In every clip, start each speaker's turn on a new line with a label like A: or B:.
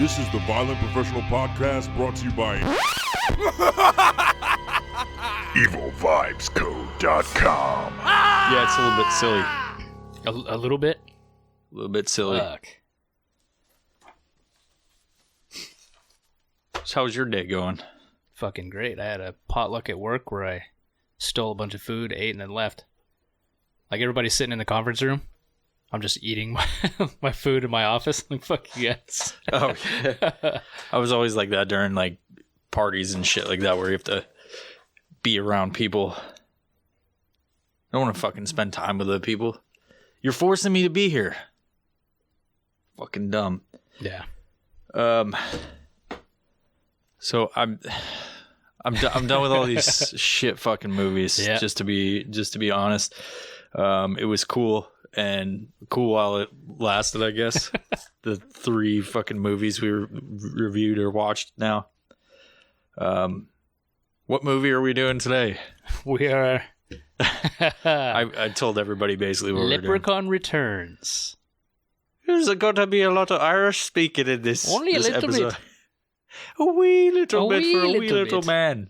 A: This is the Violent Professional Podcast brought to you by
B: EvilVibesCode.com.
C: Yeah, it's a little bit silly.
D: A little bit?
C: A little bit silly.
D: Fuck.
C: So how's your day going?
D: Fucking great. I had a potluck at work where I stole a bunch of food, ate, and then left. Like, everybody's sitting in the conference room. I'm just eating my food in my office. Like, fuck you guys.
C: Oh, yeah. I was always like that during, like, parties and shit like that where you have to be around people. I don't want to fucking spend time with other people. You're forcing me to be here. Fucking dumb.
D: Yeah.
C: So I'm done with all these shit fucking movies.
D: Yeah.
C: Just to be honest, it was cool while it lasted. I guess the 3 fucking movies we reviewed or watched now. What movie are we doing today?
D: We are...
C: I told everybody basically what we're doing.
D: Leprechaun Returns.
C: There's going to be a lot of Irish speaking in this.
D: Only a
C: this
D: little
C: episode.
D: bit.
C: A wee little bit for a wee
D: little
C: little
D: bit.
C: man.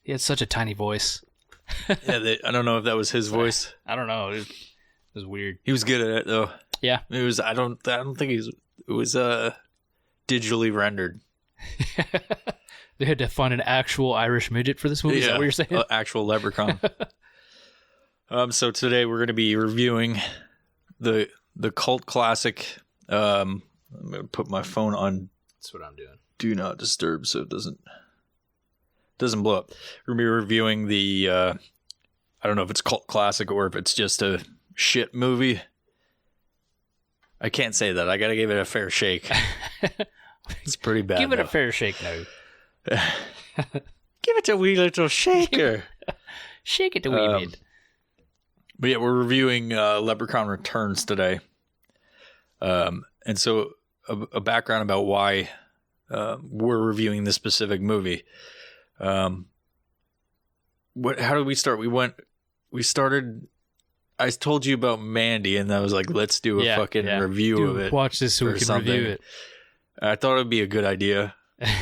D: He had such a tiny voice.
C: Yeah, I don't know if that was his voice.
D: I don't know. It was weird.
C: He was good at it though.
D: Yeah.
C: It was. I don't think it was digitally rendered.
D: They had to find an actual Irish midget for this movie. Is that what you're saying?
C: Actual leprechaun. So today we're going to be reviewing the cult classic. I'm going to put my phone on
D: That's what I'm doing.
C: Do Not Disturb so it doesn't blow up. We're going to be reviewing the I don't know if it's cult classic or if it's just a shit movie. I can't say that. I got to give it a fair shake. It's pretty bad.
D: Give it
C: though.
D: a fair shake now.
C: Give it a wee little shaker.
D: Shake it a wee bit.
C: But yeah, we're reviewing Leprechaun Returns today. And so a background about why we're reviewing this specific movie. How did we start? We started, I told you about Mandy and I was like, let's do a fucking review of it.
D: Watch this so we can review it.
C: I thought it would be a good idea.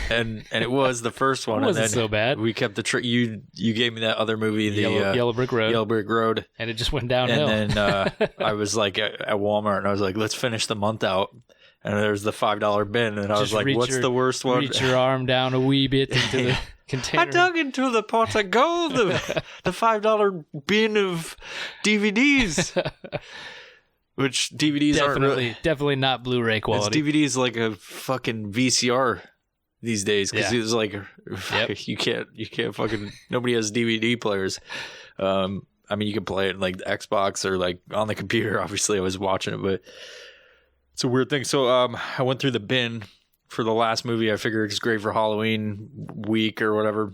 C: And it was the first one.
D: It wasn't
C: and then
D: so bad.
C: We kept the you gave me that other movie, the
D: Yellow Brick Road.
C: Yellow Brick Road.
D: And it just went downhill.
C: And then I was like at Walmart and I was like, let's finish the month out. And there's the $5 bin. And I was like, what's the worst one?
D: Reach your arm down a wee bit into the container.
C: I dug into the pot of gold, the $5 bin of DVDs. Which DVDs aren't really...
D: Definitely not Blu-ray quality.
C: DVDs like a fucking VCR these days. Because it's like, you can't fucking... Nobody has DVD players. I mean, you can play it in like the Xbox or like on the computer. Obviously, I was watching it, but it's a weird thing. So I went through the bin for the last movie. I figured it's great for Halloween week or whatever.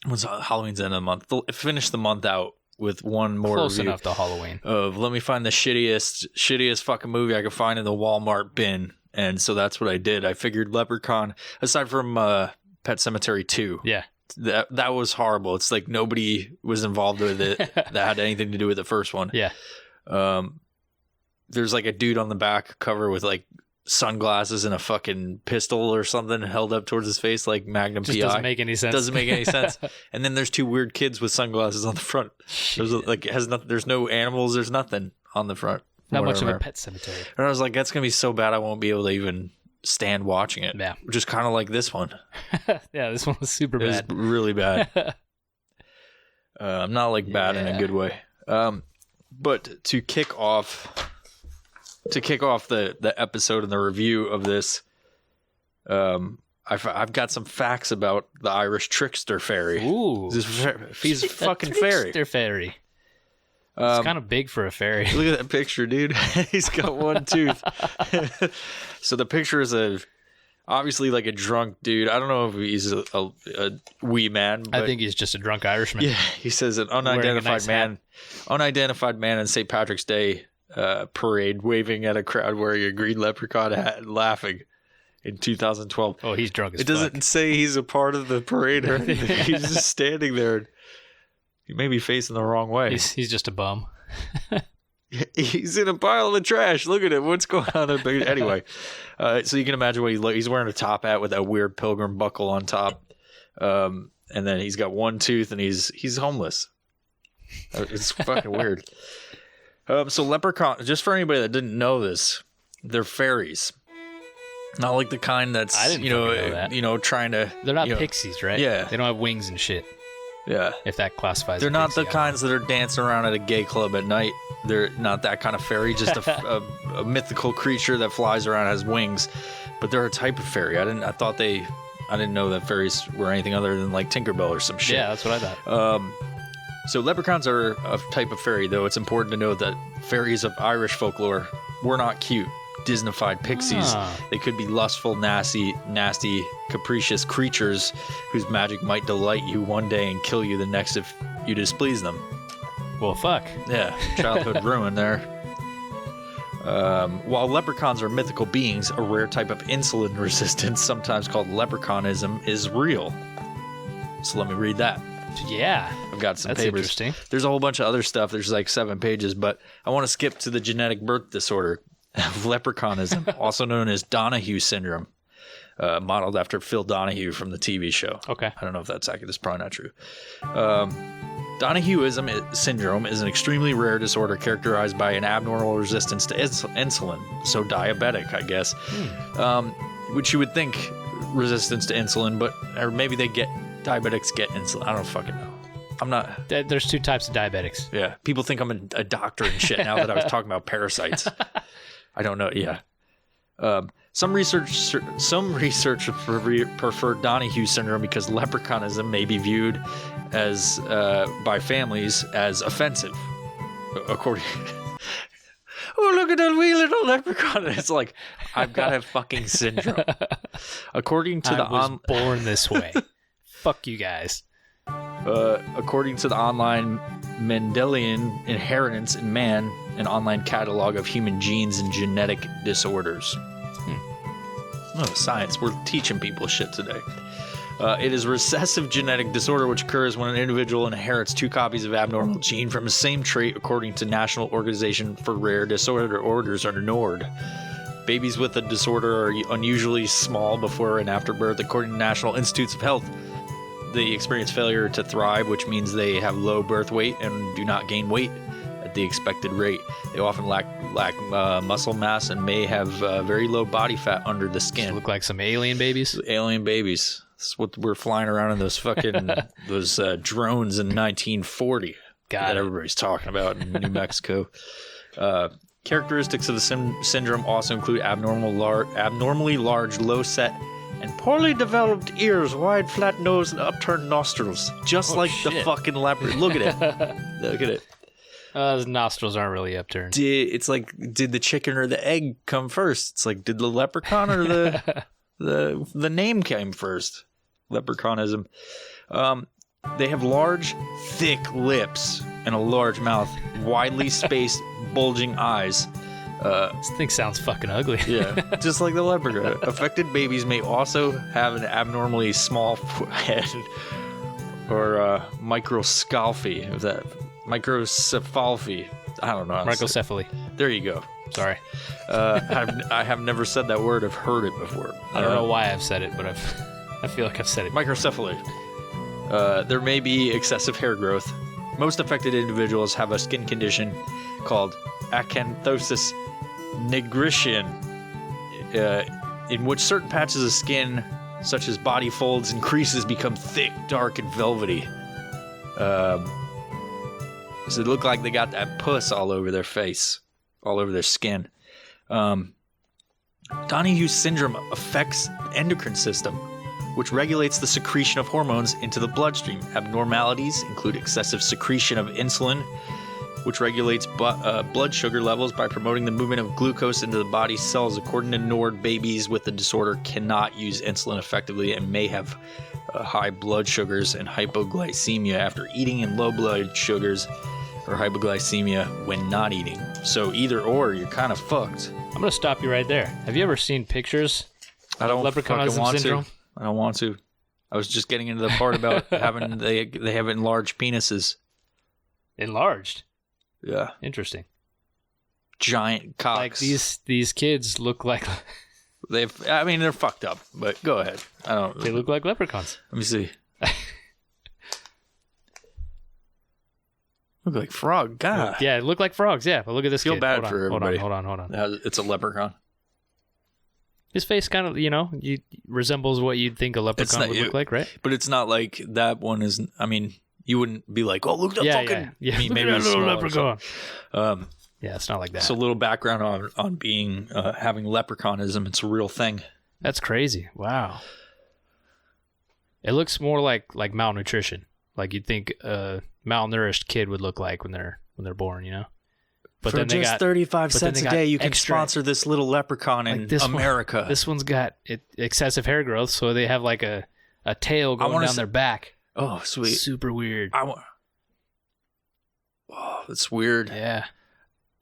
C: Once Halloween's end of the month, finish the month out with one more
D: close
C: review
D: enough to Halloween.
C: Let me find the shittiest fucking movie I could find in the Walmart bin, and so that's what I did. I figured Leprechaun, aside from Pet Sematary 2, that was horrible. It's like nobody was involved with it that had anything to do with the first one.
D: Yeah.
C: There's like a dude on the back cover with like sunglasses and a fucking pistol or something held up towards his face like Magnum
D: Just
C: PI.
D: doesn't make any sense.
C: Doesn't make any sense. And then there's 2 weird kids with sunglasses on the front. There's like there's no animals. There's nothing on the front.
D: Not much of a Pet Cemetery.
C: And I was like, that's gonna be so bad I won't be able to even stand watching it.
D: Yeah.
C: Which is kind of like this one.
D: Yeah, this one was super
C: It was
D: bad.
C: really bad. Not like bad in a good way. But to kick off the episode and the review of this, I've got some facts about the Irish trickster fairy.
D: Ooh.
C: He's a fucking fairy.
D: Trickster fairy. It's kind of big for a fairy.
C: Look at that picture, dude. He's got one tooth. So the picture is obviously like a drunk dude. I don't know if he's a wee man. But
D: I think he's just a drunk Irishman.
C: yeah, he says an unidentified man in St. Patrick's Day parade waving at a crowd wearing a green leprechaun hat and laughing in 2012.
D: Oh, he's drunk as
C: It doesn't say he's a part of the parade or anything. He's just standing there. He may be facing the wrong way.
D: He's just a bum.
C: He's in a pile of trash. Look at him. What's going on there? Anyway, so you can imagine what he's wearing a top hat with that weird pilgrim buckle on top. And then he's got one tooth and he's homeless. It's fucking weird. So leprechaun, just for anybody that didn't know this, they're fairies. Not like the kind that's, trying to...
D: They're not pixies, right?
C: Yeah.
D: They don't have wings and shit.
C: Yeah.
D: If that classifies.
C: They're not the kinds that are dancing around at a gay club at night. They're not that kind of fairy, just a mythical creature that flies around, has wings. But they're a type of fairy. I didn't know that fairies were anything other than like Tinkerbell or some shit.
D: Yeah, that's what I thought.
C: So leprechauns are a type of fairy, though it's important to note that fairies of Irish folklore were not cute, Disneyfied pixies. They could be lustful, nasty, capricious creatures whose magic might delight you one day and kill you the next if you displease them.
D: Well, fuck.
C: Yeah, childhood ruin there. While leprechauns are mythical beings, a rare type of insulin resistance, sometimes called leprechaunism, is real. So let me read that.
D: Yeah.
C: I've got some
D: That's
C: papers.
D: Interesting.
C: There's a whole bunch of other stuff. There's like 7 pages, but I want to skip to the genetic birth disorder of leprechaunism, also known as Donahue syndrome, modeled after Phil Donahue from the TV show.
D: Okay.
C: I don't know if that's accurate. It's probably not true. Donahueism syndrome is an extremely rare disorder characterized by an abnormal resistance to insulin. So diabetic, I guess. Which you would think resistance to insulin, or maybe diabetics get insulin. I don't fucking know. I'm not.
D: There's 2 types of diabetics.
C: Yeah. People think I'm a doctor and shit now that I was talking about parasites. I don't know. Yeah. Some researchers prefer Donahue syndrome because leprechaunism may be viewed as by families as offensive. According. Oh, look at that wee little leprechaun. It's like, I've got a fucking syndrome. According to
D: I was born this way. Fuck you guys.
C: According to the online Mendelian Inheritance in Man, an online catalog of human genes and genetic disorders. Oh, science. We're teaching people shit today. It is a recessive genetic disorder which occurs when an individual inherits 2 copies of abnormal gene from the same trait, according to National Organization for Rare Disorders, or NORD. Babies with the disorder are unusually small before and after birth. According to National Institutes of Health, they experience failure to thrive, which means they have low birth weight and do not gain weight at the expected rate. They often lack muscle mass and may have very low body fat under the skin.
D: Look like some alien babies.
C: Alien babies. That's what we're flying around in those fucking those drones in 1940 that everybody's talking about in New Mexico. Characteristics of the syndrome also include abnormally large, low-set, and poorly developed ears, wide, flat nose, and upturned nostrils. Just like the fucking leopard. Look at it. Look at it.
D: His nostrils aren't really upturned.
C: It's like, did the chicken or the egg come first? It's like, did the leprechaun or the name came first? Leprechaunism. They have large, thick lips and a large mouth, widely spaced, bulging eyes.
D: This thing sounds fucking ugly.
C: Yeah, just like the leprechaun. Affected babies may also have an abnormally small head or microcephaly. If that microcephaly, I don't know.
D: Microcephaly.
C: There you go.
D: Sorry.
C: I have never said that word. I've heard it before.
D: I don't know why I've said it, but I feel like I've said it.
C: Microcephaly. There may be excessive hair growth. Most affected individuals have a skin condition called acanthosis nigricans, in which certain patches of skin, such as body folds and creases, become thick, dark, and velvety. So it look like they got that pus all over their face, all over their skin. Donahue syndrome affects the endocrine system, which regulates the secretion of hormones into the bloodstream. Abnormalities include excessive secretion of insulin, which regulates blood sugar levels by promoting the movement of glucose into the body's cells. According to NORD, babies with the disorder cannot use insulin effectively and may have high blood sugars and hypoglycemia after eating, and low blood sugars or hypoglycemia when not eating. So either or, you're kind of fucked.
D: I'm going to stop you right there. Have you ever seen pictures of leprechaunism syndrome?
C: I don't want to. I was just getting into the part about having they have enlarged penises.
D: Enlarged?
C: Yeah.
D: Interesting.
C: giant cocks.
D: Like these kids look like
C: they're fucked up. But go ahead.
D: They look like leprechauns.
C: Let me see. Look like frog. God.
D: Yeah, it look like frogs. Yeah, but look at this
C: Feel
D: kid.
C: bad for everybody.
D: Hold on.
C: It's a leprechaun.
D: His face kind of, resembles what you'd think a leprechaun would look like, right?
C: But it's not like that one is. I mean, you wouldn't be like, oh, look at that fucking.
D: Yeah.
C: I mean,
D: Look
C: maybe
D: at
C: it's
D: that little
C: small
D: leprechaun. Yeah, it's not like that.
C: So a little background on being having leprechaunism. It's a real thing.
D: That's crazy. Wow. It looks more like malnutrition, like you'd think a malnourished kid would look like when they're born, But
C: For
D: then they
C: just
D: got
C: 35 cents a day, you can
D: extra-
C: sponsor this little leprechaun in America.
D: This one's got excessive hair growth, so they have like a tail going down their back.
C: Oh, sweet.
D: Super weird.
C: Oh, that's weird.
D: Yeah.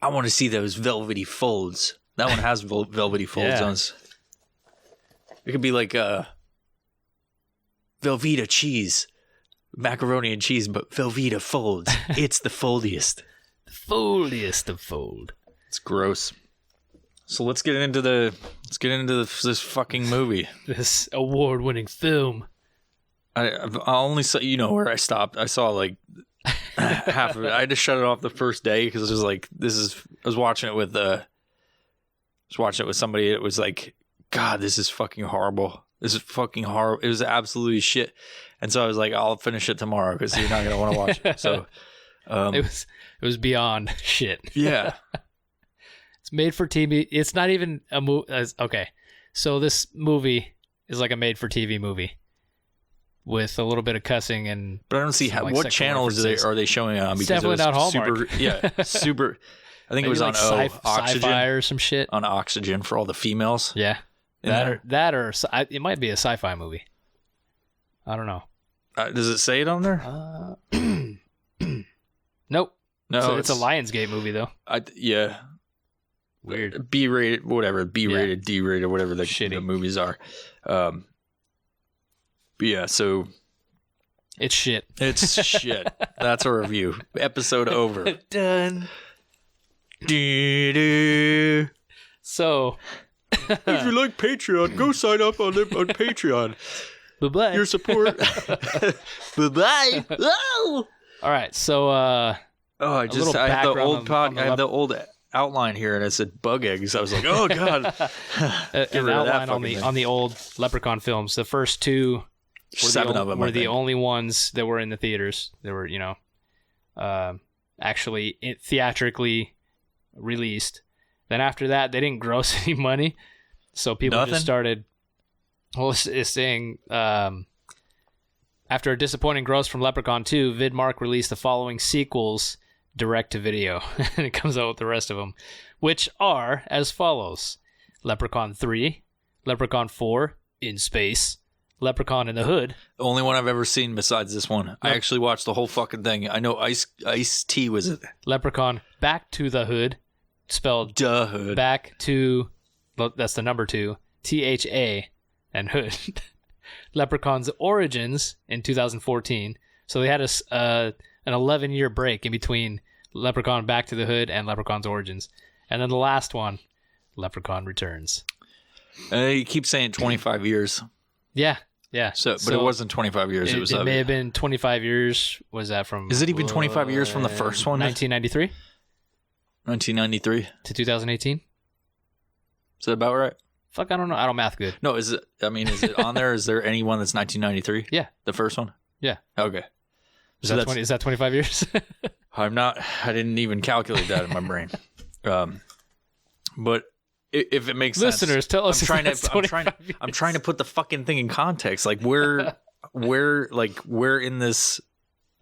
C: I want to see those velvety folds. That one has velvety folds on it. It could be like Velveeta cheese. Macaroni and cheese, but Velveeta folds. It's the foldiest.
D: The foldiest of fold.
C: It's gross. So let's get into this fucking movie.
D: This award-winning film.
C: I only saw, where I stopped. I saw like half of it. I had to shut it off the first day because it was like, I was watching it with somebody. It was like, God, this is fucking horrible. This is fucking horrible. It was absolutely shit. And so I was like, I'll finish it tomorrow because you're not going to want to watch it. So
D: it was beyond shit.
C: Yeah.
D: It's made for TV. It's not even a movie. Okay. So this movie is like a made for TV movie with a little bit of cussing and.
C: But I don't see what channels are they showing it on?
D: It's definitely not Hallmark.
C: Super. I think it was
D: like
C: on Oxygen
D: Sci-Fi or some shit.
C: On Oxygen for all the females.
D: Yeah. That or it might be a sci-fi movie. I don't know.
C: Does it say it on there?
D: Nope.
C: No,
D: so it's a Lionsgate movie though.
C: Yeah.
D: Weird.
C: B-rated, whatever. B-rated, D-rated, whatever the movies are. But yeah, so
D: it's shit.
C: It's shit. That's our review. Episode over.
D: Done. So,
C: if you like Patreon, go sign up on Patreon.
D: Bye-bye.
C: Your support. Bye-bye. Oh!
D: All right, so I
C: have the old outline here, and it said bug eggs. I was like, oh god.
D: An outline on the old Leprechaun films. The first two, were the only ones that were in the theaters. They were, actually theatrically released. Then after that, they didn't gross any money, so people just started. Well, it's saying after a disappointing gross from Leprechaun 2, Vidmark released the following sequels direct to video, and it comes out with the rest of them, which are as follows: Leprechaun 3, Leprechaun 4, In Space, Leprechaun in the Hood.
C: The only one I've ever seen besides this one. I actually watched the whole fucking thing. I know Ice-T was it.
D: Leprechaun Back to the Hood, spelled
C: Duh Hood.
D: Back to, that's the number 2, THA, and Hood. Leprechaun's Origins in 2014. So they had an 11-year break in between Leprechaun Back to the Hood and Leprechaun's Origins. And then the last one, Leprechaun Returns.
C: You keep saying 25 years.
D: Yeah.
C: So it wasn't 25 years.
D: It may have been 25 years. Was that from?
C: Is it even 25 years from the first one?
D: 1993.
C: 1993
D: to 2018.
C: Is that about right?
D: Fuck, I don't know. I don't math good.
C: No, is it on there? Is there anyone that's 1993?
D: Yeah.
C: The first one?
D: Yeah.
C: Okay.
D: Is that 25 years?
C: I didn't even calculate that in my brain. But if it makes sense.
D: Listeners, tell us.
C: I'm trying to put the fucking thing in context. Like where in this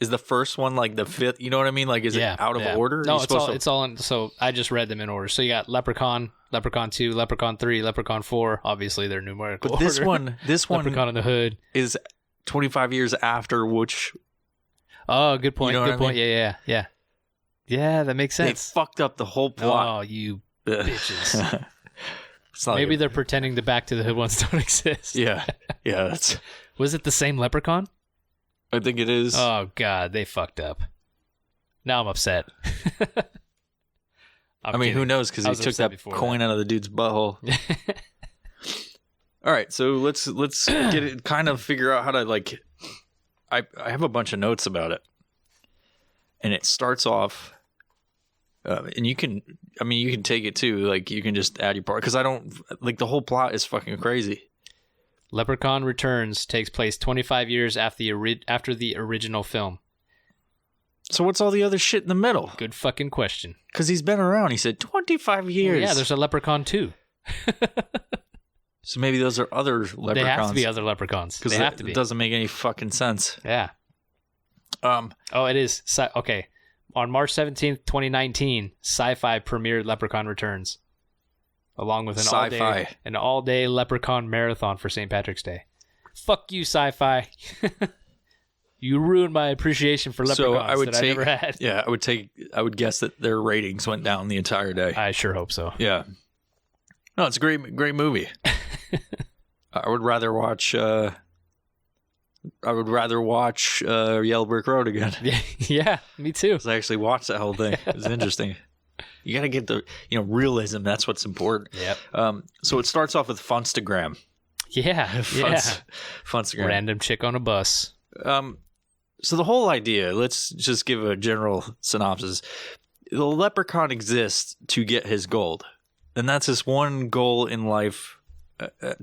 C: is the first one like the fifth? You know what I mean? Like is it out of order?
D: No, it's all in. So I just read them in order. So you got Leprechaun, Leprechaun 2, Leprechaun 3, Leprechaun 4. Obviously, they're numerical.
C: But this one,
D: Leprechaun in the Hood
C: is 25 years after which.
D: Oh, good point.
C: You know
D: good point.
C: I mean?
D: Yeah. Yeah, that makes sense.
C: They fucked up the whole plot.
D: Oh, you bitches.
C: Maybe
D: like they're pretending the Back to the Hood ones don't exist.
C: Yeah. That's.
D: Was it the same Leprechaun?
C: I think it is.
D: Oh God, they fucked up. Now I'm upset.
C: I mean, who knows? Because he took that coin out of the dude's butthole. All right, so let's get it. Kind of figure out how to like. I have a bunch of notes about it, and it starts off. And you can take it too. Like you can just add your part because I don't like the whole plot is fucking crazy.
D: Leprechaun Returns takes place 25 years after the original film.
C: So what's all the other shit in the middle?
D: Good fucking question.
C: Because he's been around. He said 25 years.
D: Well, yeah, there's a Leprechaun 2.
C: So maybe those are other leprechauns.
D: They have to be other leprechauns. They have to be.
C: It doesn't make any fucking sense.
D: Yeah. Oh, it is. Okay. On March 17th, 2019, Sci-Fi premiered Leprechaun Returns, along with an all-day Leprechaun marathon for St. Patrick's Day. Fuck you, Sci-Fi. You ruined my appreciation for leprechauns I never had.
C: Yeah, I would guess that their ratings went down the entire day.
D: I sure hope so.
C: Yeah. No, it's a great movie. I would rather watch Yellow Brick Road again.
D: Yeah, me too.
C: I actually watched that whole thing. It was interesting. You got to get the realism. That's what's important.
D: Yep.
C: So it starts off with Funstagram.
D: Yeah.
C: Funstagram.
D: Random chick on a bus.
C: So the whole idea, let's just give a general synopsis. The leprechaun exists to get his gold. And that's his one goal in life.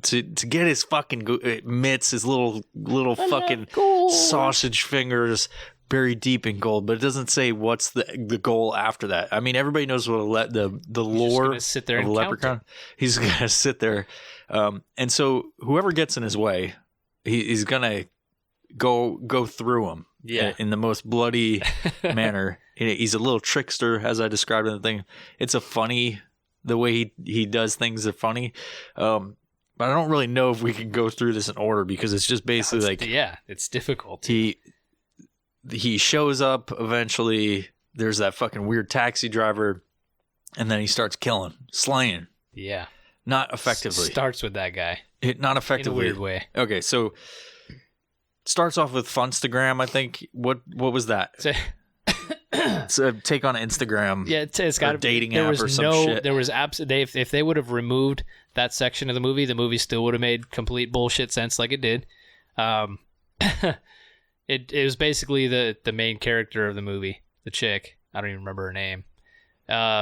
C: To get his fucking mitts, his little fucking sausage fingers buried deep in gold, but it doesn't say what's the goal after that. I mean, everybody knows what the lore
D: sit there
C: of a leprechaun. He's gonna sit there, and so whoever gets in his way, he's gonna go through him.
D: Yeah,
C: in the most bloody manner. He's a little trickster, as I described in the thing. It's the way he does things are funny. But I don't really know if we can go through this in order because it's just basically
D: it's difficult.
C: He shows up eventually. There's that fucking weird taxi driver, and then he starts slaying.
D: Yeah,
C: not effectively.
D: Starts with that guy.
C: Not effectively.
D: In a weird way.
C: Okay, so starts off with Funstagram. I think what was that? It's a take on Instagram.
D: Yeah, it's got a
C: dating app or some shit.
D: There was if they would have removed that section of the movie still would have made complete bullshit sense like it did. It was basically the main character of the movie, the chick. I don't even remember her name.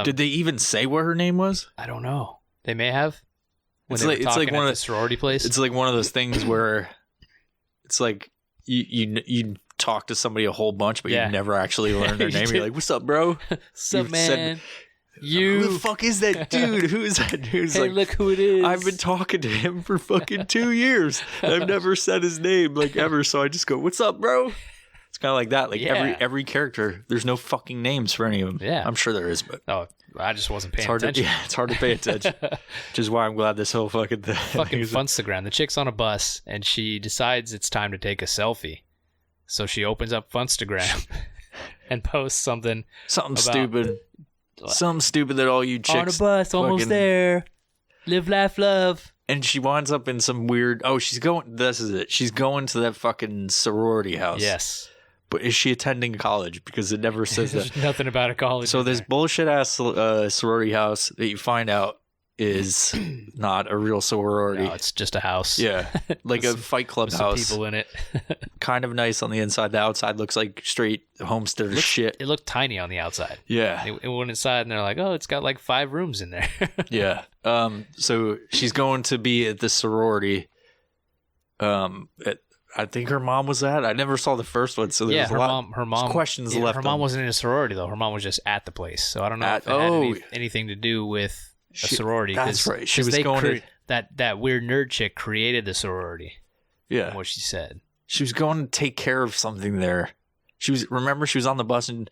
C: Did they even say what her name was?
D: I don't know. They may have.
C: It's like one of the
D: sorority place.
C: It's like one of those things where it's like you talk to somebody a whole bunch, but you never actually learn their name. You're like, "What's up, bro?
D: What's up, man?
C: Who the fuck is that dude? Who is that dude?"
D: Hey, like, look who it is.
C: I've been talking to him for fucking 2 years. I've never said his name ever. So I just go, "What's up, bro?" It's kind of like that. Like every character, there's no fucking names for any of them.
D: Yeah,
C: I'm sure there is, but
D: I just wasn't paying attention.
C: It's hard to pay attention, which is why I'm glad this whole fucking thing.
D: Fucking Funstagram. The chick's on a bus and she decides it's time to take a selfie. So she opens up Funstagram and posts something
C: stupid. Something stupid that all you chicks
D: on a bus, almost there. Live, laugh, love.
C: And she winds up in some weird. This is it. She's going to that fucking sorority house.
D: Yes.
C: But is she attending college? Because it never says that.
D: There's nothing about a college.
C: So this bullshit ass sorority house that you find out is not a real sorority.
D: No, it's just a house.
C: Yeah, like a Fight Club house.
D: Some people in it.
C: Kind of nice on the inside. The outside looks like straight homesteader shit.
D: It looked tiny on the outside.
C: Yeah.
D: It went inside and they're like, oh, it's got like 5 rooms in there.
C: Yeah. So she's going to be at this sorority. I think her mom was at. I never saw the first one, so there was
D: her mom
C: questions left.
D: Her mom wasn't in a sorority though. Her mom was just at the place, so I don't know if it had anything to do with a sorority.
C: That's right. She was going to
D: that weird nerd chick created the sorority.
C: Yeah,
D: from what she said.
C: She was going to take care of something there. She was on the bus and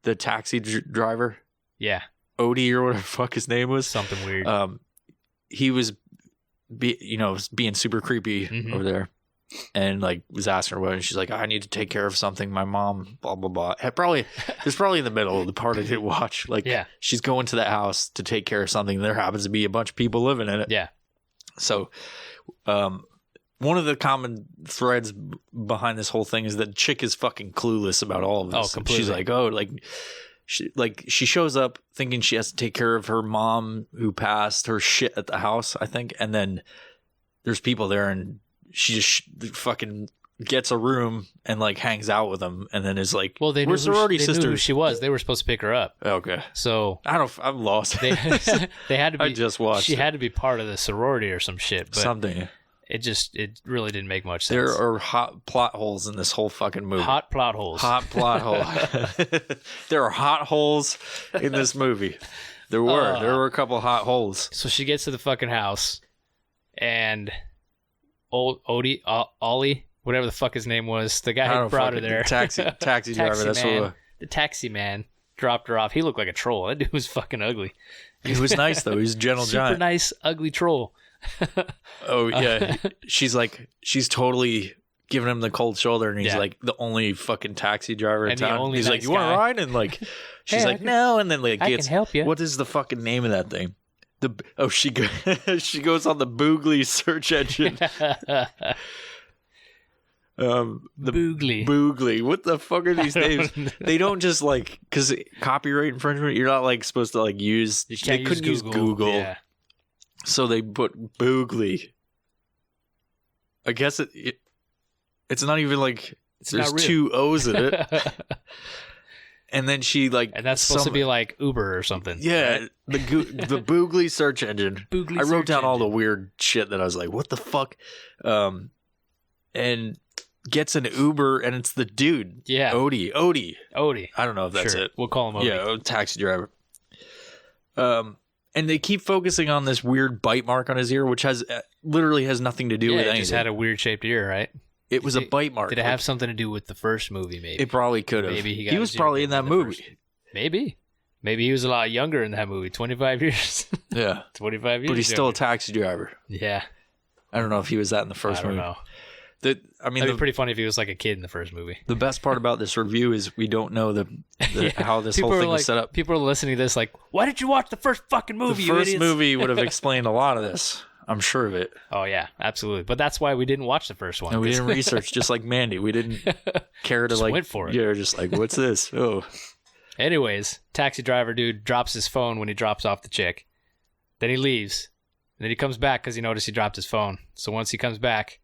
C: the taxi driver.
D: Yeah,
C: Odie or whatever the fuck his name was.
D: Something weird.
C: He was, being super creepy over there. And was asking her what, and she's like, I need to take care of something. My mom, blah blah blah. There's probably in the middle of the part I didn't watch. She's going to that house to take care of something. There happens to be a bunch of people living in it.
D: Yeah.
C: So, one of the common threads behind this whole thing is that chick is fucking clueless about all of this.
D: Oh, completely.
C: She's like, she shows up thinking she has to take care of her mom who passed, her shit at the house, I think, and then there's people there, and she just fucking gets a room and like hangs out with them, and then is like,
D: well, they
C: we're sorority
D: they
C: sisters.
D: knew who she was. They were supposed to pick her up.
C: Okay,
D: so
C: I'm lost.
D: They had to be.
C: I just watched.
D: She had to be part of the sorority or some shit. But
C: something.
D: It really didn't make much sense.
C: There are hot plot holes in this whole fucking movie.
D: Hot plot holes.
C: Hot plot hole. There are hot holes in this movie. There were a couple hot holes.
D: So she gets to the fucking house, and old Ollie, whatever the fuck his name was, the guy who brought her there,
C: taxi driver. That's
D: man, the taxi man dropped her off. He looked like a troll. That dude was fucking ugly.
C: He was nice though. He was a gentle giant.
D: Super nice, ugly troll.
C: Oh yeah, she's totally giving him the cold shoulder, and he's like the only fucking taxi driver in town. He's like, "You want to ride?" And like, she's like, "No," and then like,
D: I can help you.
C: What is the fucking name of that thing? She goes on the Boogly search engine. Boogly. What the fuck are these names? They don't just like, because copyright infringement. You're not like supposed to like use. They couldn't use Google. Yeah. So they put Boogly. I guess it's not even like there's two O's in it. And then she like,
D: and that's supposed to be like Uber or something.
C: Yeah, right? the Boogly search engine.
D: Boogly
C: I wrote down all the weird shit that I was like, what the fuck? And gets an Uber, and it's the dude.
D: Yeah,
C: Odie.
D: I
C: don't know if that's it.
D: We'll call him Odie.
C: Yeah, taxi driver. And they keep focusing on this weird bite mark on his ear, which literally has nothing to do with anything.
D: It just had a weird shaped ear, right?
C: It was a bite mark.
D: Did it have something to do with the first movie? Maybe
C: it probably could have.
D: Maybe
C: he was probably in that movie.
D: Maybe he was a lot younger in that movie. 25 years.
C: Yeah,
D: 25 years.
C: But he's still a taxi driver.
D: Yeah.
C: I don't know if he was that in the first movie.
D: I don't know.
C: It'd
D: be pretty funny if he was like a kid in the first movie.
C: The best part about this review is we don't know how this whole thing was set up.
D: People are listening to this like, why did you watch the first fucking movie?
C: The first movie would have explained a lot of this. I'm sure of it.
D: Oh yeah, absolutely. But that's why we didn't watch the first one.
C: And we didn't research, just like Mandy. We didn't care to
D: just
C: like
D: went for it.
C: Yeah, just like, what's this? Oh.
D: Anyways, taxi driver dude drops his phone when he drops off the chick. Then he leaves. And then he comes back because he noticed he dropped his phone. So once he comes back,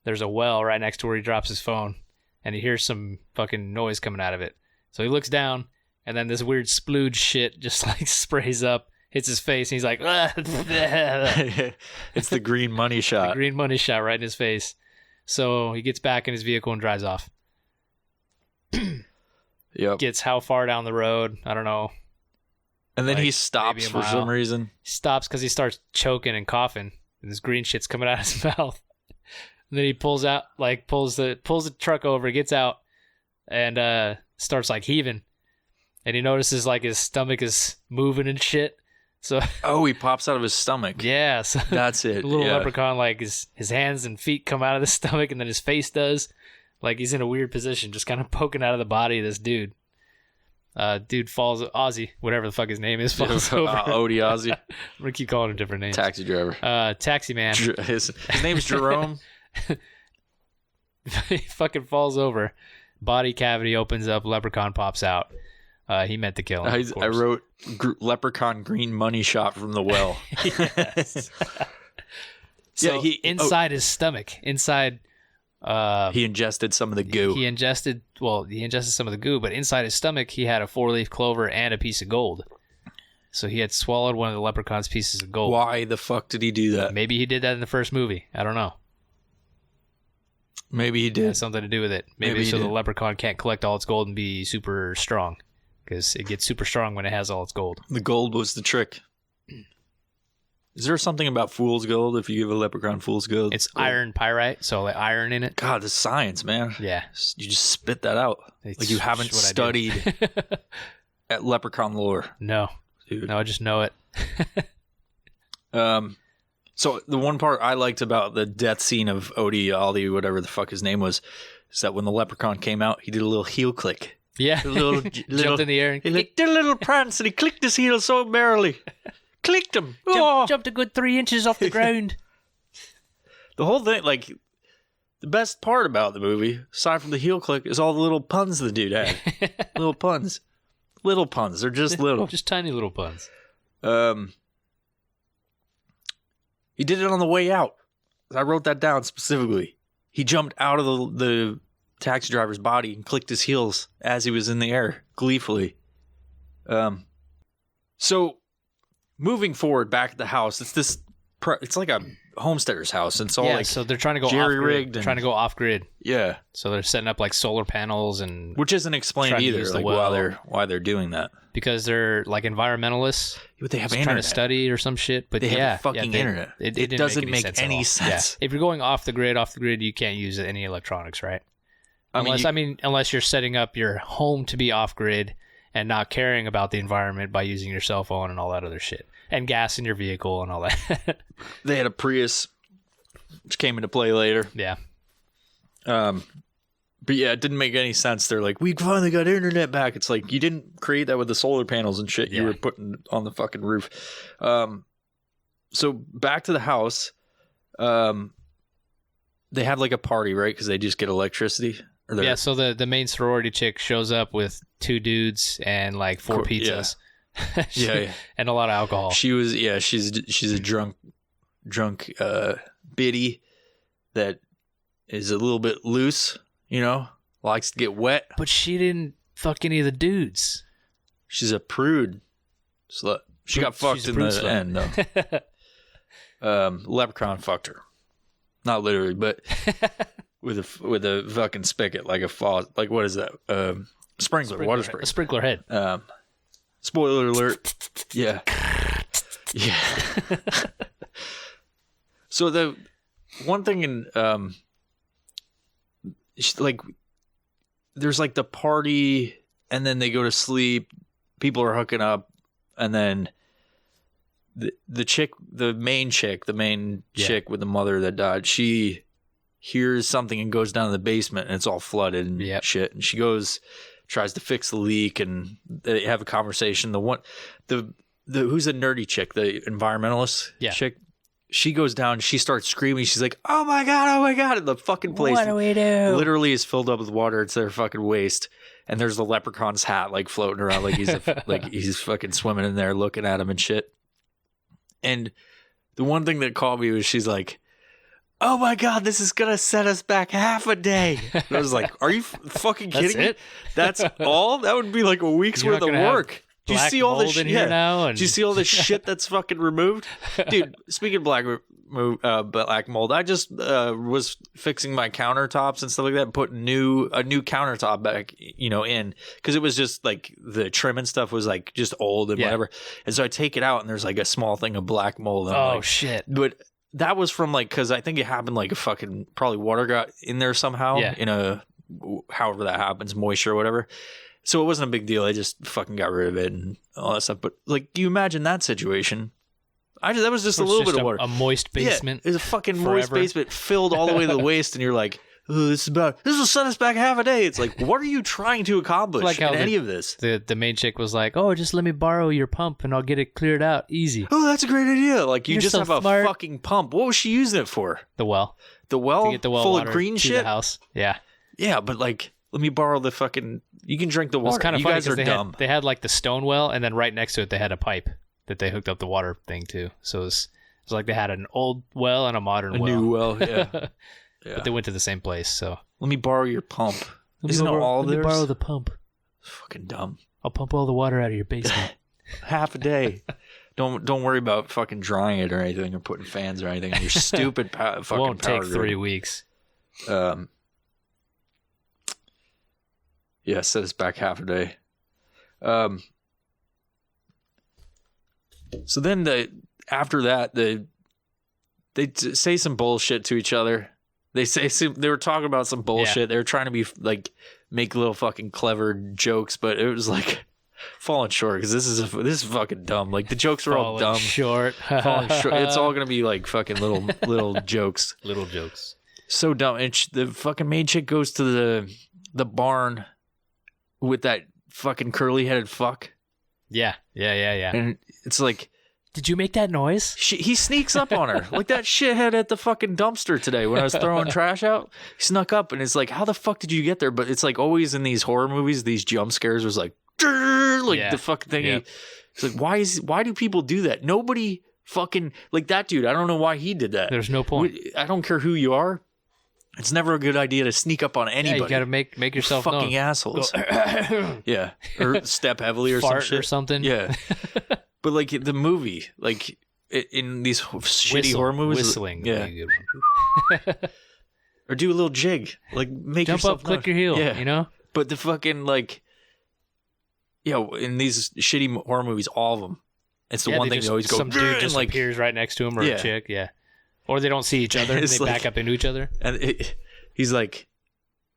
D: there's a well right next to where he drops his phone, and he hears some fucking noise coming out of it. So he looks down, and then this weird splooge shit just like sprays up, hits his face, and he's like,
C: it's the green money shot.
D: The green money shot right in his face. So he gets back in his vehicle and drives off.
C: Yep.
D: Gets how far down the road? I don't know.
C: And then he stops for some reason.
D: He stops because he starts choking and coughing, and this green shit's coming out of his mouth. And then he pulls the truck over, gets out, and starts like heaving. And he notices like his stomach is moving and shit. So
C: he pops out of his stomach.
D: Yeah, so
C: that's it.
D: The little leprechaun, like his hands and feet come out of the stomach, and then his face does. Like he's in a weird position, just kind of poking out of the body of this dude. Dude falls, Ozzy, whatever the fuck his name is, falls over.
C: Odie Ozzy.
D: I'm gonna keep calling him different names.
C: Taxi driver.
D: Taxi man.
C: His name's Jerome.
D: He fucking falls over. Body cavity opens up. Leprechaun pops out. He meant to kill him.
C: I wrote leprechaun green money shot from the well.
D: So inside his stomach,
C: he ingested some of the goo.
D: He ingested some of the goo, but inside his stomach he had a 4-leaf clover and a piece of gold. So he had swallowed one of the leprechaun's pieces of gold.
C: Why the fuck did he do that?
D: Maybe he did that in the first movie. I don't know.
C: Maybe he did.
D: It has something to do with it. Maybe so the leprechaun can't collect all its gold and be super strong. Because it gets super strong when it has all its gold.
C: The gold was the trick. Is there something about fool's gold if you give a leprechaun fool's gold?
D: It's iron pyrite, so like iron in it.
C: God, the science, man.
D: Yeah.
C: You just spit that out. Like you haven't studied at leprechaun lore.
D: No. Dude. No, I just know it.
C: So the one part I liked about the death scene of Odie, Ollie, whatever the fuck his name was, is that when the leprechaun came out, he did a little heel click.
D: Yeah. Jumped in the air.
C: He did a little prance and he clicked his heel so merrily. Clicked him.
D: Jumped a good 3 inches off the ground.
C: The whole thing, like, the best part about the movie, aside from the heel click, is all the little puns the dude had. Little puns. little puns. They're just little.
D: Just tiny little puns.
C: He did it on the way out. I wrote that down specifically. He jumped out of the taxi driver's body and clicked his heels as he was in the air, gleefully. So, moving forward back at the house, it's like a homesteader's house. It's all like
D: so they're trying to go
C: jerry-rigged.
D: trying to go off grid.
C: Yeah.
D: So they're setting up like solar panels and
C: which isn't explained either, like why they're doing that.
D: Because they're like environmentalists.
C: But they have
D: trying to study or some shit. But
C: they have fucking internet.
D: It
C: doesn't make any sense.
D: Yeah. If you're going off the grid, you can't use any electronics, right? Unless you're setting up your home to be off grid and not caring about the environment by using your cell phone and all that other shit. And gas in your vehicle and all that.
C: They had a Prius, which came into play later.
D: Yeah.
C: But yeah, it didn't make any sense. They're like, we finally got internet back. It's like, you didn't create that with the solar panels and shit you were putting on the fucking roof. So back to the house. They have like a party, right? Because they just get electricity.
D: Yeah, so the main sorority chick shows up with 2 dudes and like 4 pizzas.
C: Yeah.
D: And a lot of alcohol.
C: She's a drunk biddy that is a little bit loose, likes to get wet.
D: But she didn't fuck any of the dudes.
C: She's a prude slut. She got fucked in the end, though. Leprechaun fucked her. Not literally, but with a fucking spigot, like a faucet. Like, what is that? Sprinkler, water sprinkler.
D: A sprinkler head.
C: Spoiler alert. Yeah. Yeah. So the one thing in like, there's like the party, and then they go to sleep. People are hooking up, and then the chick, the main chick with the mother that died, she hears something and goes down to the basement, and it's all flooded and shit. And she goes, tries to fix the leak, and they have a conversation. The who's the nerdy chick, the environmentalist chick, she goes down, she starts screaming. She's like, oh my God. And the fucking place,
D: what do we do?
C: Literally is filled up with water. It's their fucking waist. And there's the leprechaun's hat like floating around like he's fucking swimming in there looking at him and shit. And the one thing that caught me was she's like, oh my God, this is going to set us back half a day. And I was like, are you fucking kidding me? That's all? That would be like a week's worth of work. Do you see all this shit
D: here now?
C: Do you see all this shit that's fucking removed? Dude, speaking of black mold, I just was fixing my countertops and stuff like that, and putting a new countertop back, in, because it was just like the trim and stuff was like just old and whatever. And so I take it out, and there's like a small thing of black mold. And
D: shit.
C: But that was from like, because I think it happened like a fucking, probably water got in there somehow however that happens, moisture or whatever. So it wasn't a big deal. I just fucking got rid of it and all that stuff. But like, do you imagine that situation? That was just a little bit of water.
D: A moist basement.
C: Yeah, it was a fucking moist basement filled all the way to the waist, and you're like, oh, this will set us back half a day. It's like, what are you trying to accomplish in any of this?
D: The main chick was like, oh, just let me borrow your pump and I'll get it cleared out easy.
C: Oh, that's a great idea. Like, you
D: You're
C: just
D: so
C: have
D: smart.
C: a fucking pump. What was she using it for?
D: The well.
C: The well?
D: To get the well
C: full
D: water
C: of green
D: to
C: shit?
D: The house. Yeah.
C: Yeah, but like, let me borrow the fucking... You can drink the water.
D: It was kind of
C: you
D: funny
C: guys are dumb.
D: they had like the stone well, and then right next to it they had a pipe that they hooked up the water thing to. So it was like they had an old well and a modern well.
C: A new well, yeah.
D: But they went to the same place, so...
C: Let me borrow your pump. Isn't it all
D: Let me borrow the pump.
C: Fucking dumb.
D: I'll pump all the water out of your basement.
C: Half a day. Don't worry about fucking drying it or anything, or putting fans or anything. Your stupid fucking power
D: won't take
C: grid.
D: 3 weeks.
C: Yeah, set us back half a day. So then after that, they say some bullshit to each other. They were talking about some bullshit.
D: Yeah.
C: They were trying to be like, make little fucking clever jokes, but it was like falling short, because this is fucking dumb. Like, the jokes were all dumb. Falling short. It's all gonna be like fucking little jokes.
D: Little jokes.
C: So dumb. And the fucking main chick goes to the barn with that fucking curly headed fuck.
D: Yeah.
C: And it's like,
D: did you make that noise?
C: He sneaks up on her like that shithead at the fucking dumpster today when I was throwing trash out. He snuck up, and it's like, how the fuck did you get there? But it's like always in these horror movies, these jump scares was like, like the fucking thing.
D: Yep.
C: It's like, why do people do that? Nobody fucking, like that dude, I don't know why he did that.
D: There's no point.
C: I don't care who you are. It's never a good idea to sneak up on anybody.
D: Yeah, you gotta make yourself
C: fucking
D: known.
C: assholes. Yeah, or step heavily or
D: Fart
C: some shit.
D: or something.
C: Yeah, but like the movie, like in these shitty horror movies,
D: whistling.
C: Yeah,
D: Would be a good one.
C: or do a little jig, like make
D: Jump
C: yourself
D: up, click your heel.
C: Yeah,
D: You know.
C: But the fucking like, in these shitty horror movies, all of them, it's the one thing they always go.
D: Some dude just
C: like,
D: appears right next to him, or a chick. Yeah. Or they don't see each other. And they back up into each other.
C: And he's like,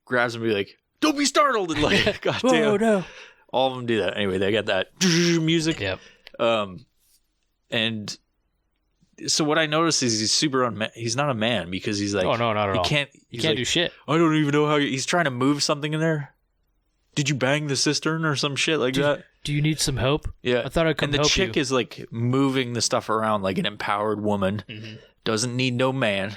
C: grabs him and be like, don't be startled. And like, goddamn.
D: Oh, no.
C: All of them do that. Anyway, they got that music.
D: Yep.
C: And so what I noticed is he's not a man because he's like,
D: oh, no, not at all.
C: He can't
D: do shit.
C: I don't even know how he's trying to move something in there. Did you bang the cistern or some shit like that?
D: Do you need some help?
C: Yeah.
D: I thought I'd come help you.
C: And the chick is like moving the stuff around like an empowered woman. Mm-hmm. Doesn't need no man.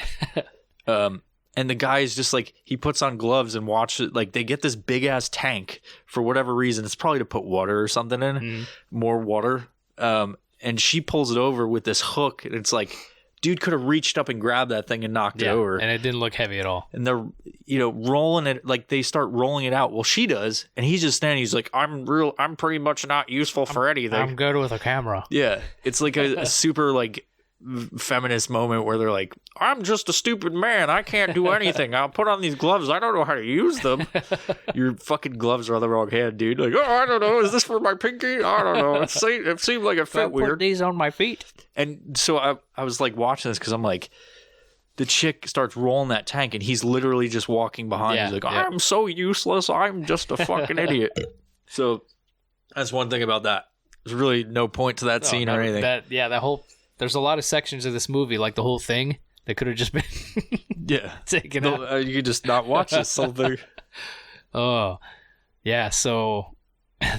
C: And the guy is just like, he puts on gloves and watches it. Like they get this big ass tank for whatever reason. It's probably to put water or something in, more water. And she pulls it over with this hook. And it's like, dude could have reached up and grabbed that thing and knocked it over.
D: And it didn't look heavy at all.
C: And they're, rolling it, like they start rolling it out. Well, she does. And he's just standing. He's like, I'm pretty much not useful for anything.
D: I'm good with a camera.
C: Yeah. It's like a super like feminist moment where they're like, I'm just a stupid man. I can't do anything. I'll put on these gloves. I don't know how to use them. Your fucking gloves are on the wrong hand, dude. Like, oh, I don't know. Is this for my pinky? I don't know. It seemed like it fit weird.
D: Put these on my feet.
C: And so I was like watching this because I'm like, the chick starts rolling that tank and he's literally just walking behind.
D: Yeah,
C: He's like, I'm so useless. I'm just a fucking idiot. So that's one thing about that. There's really no point to that scene or anything.
D: That whole... There's a lot of sections of this movie, like the whole thing, that could have just been taken out.
C: You could just not watch this whole thing.
D: Oh, yeah. So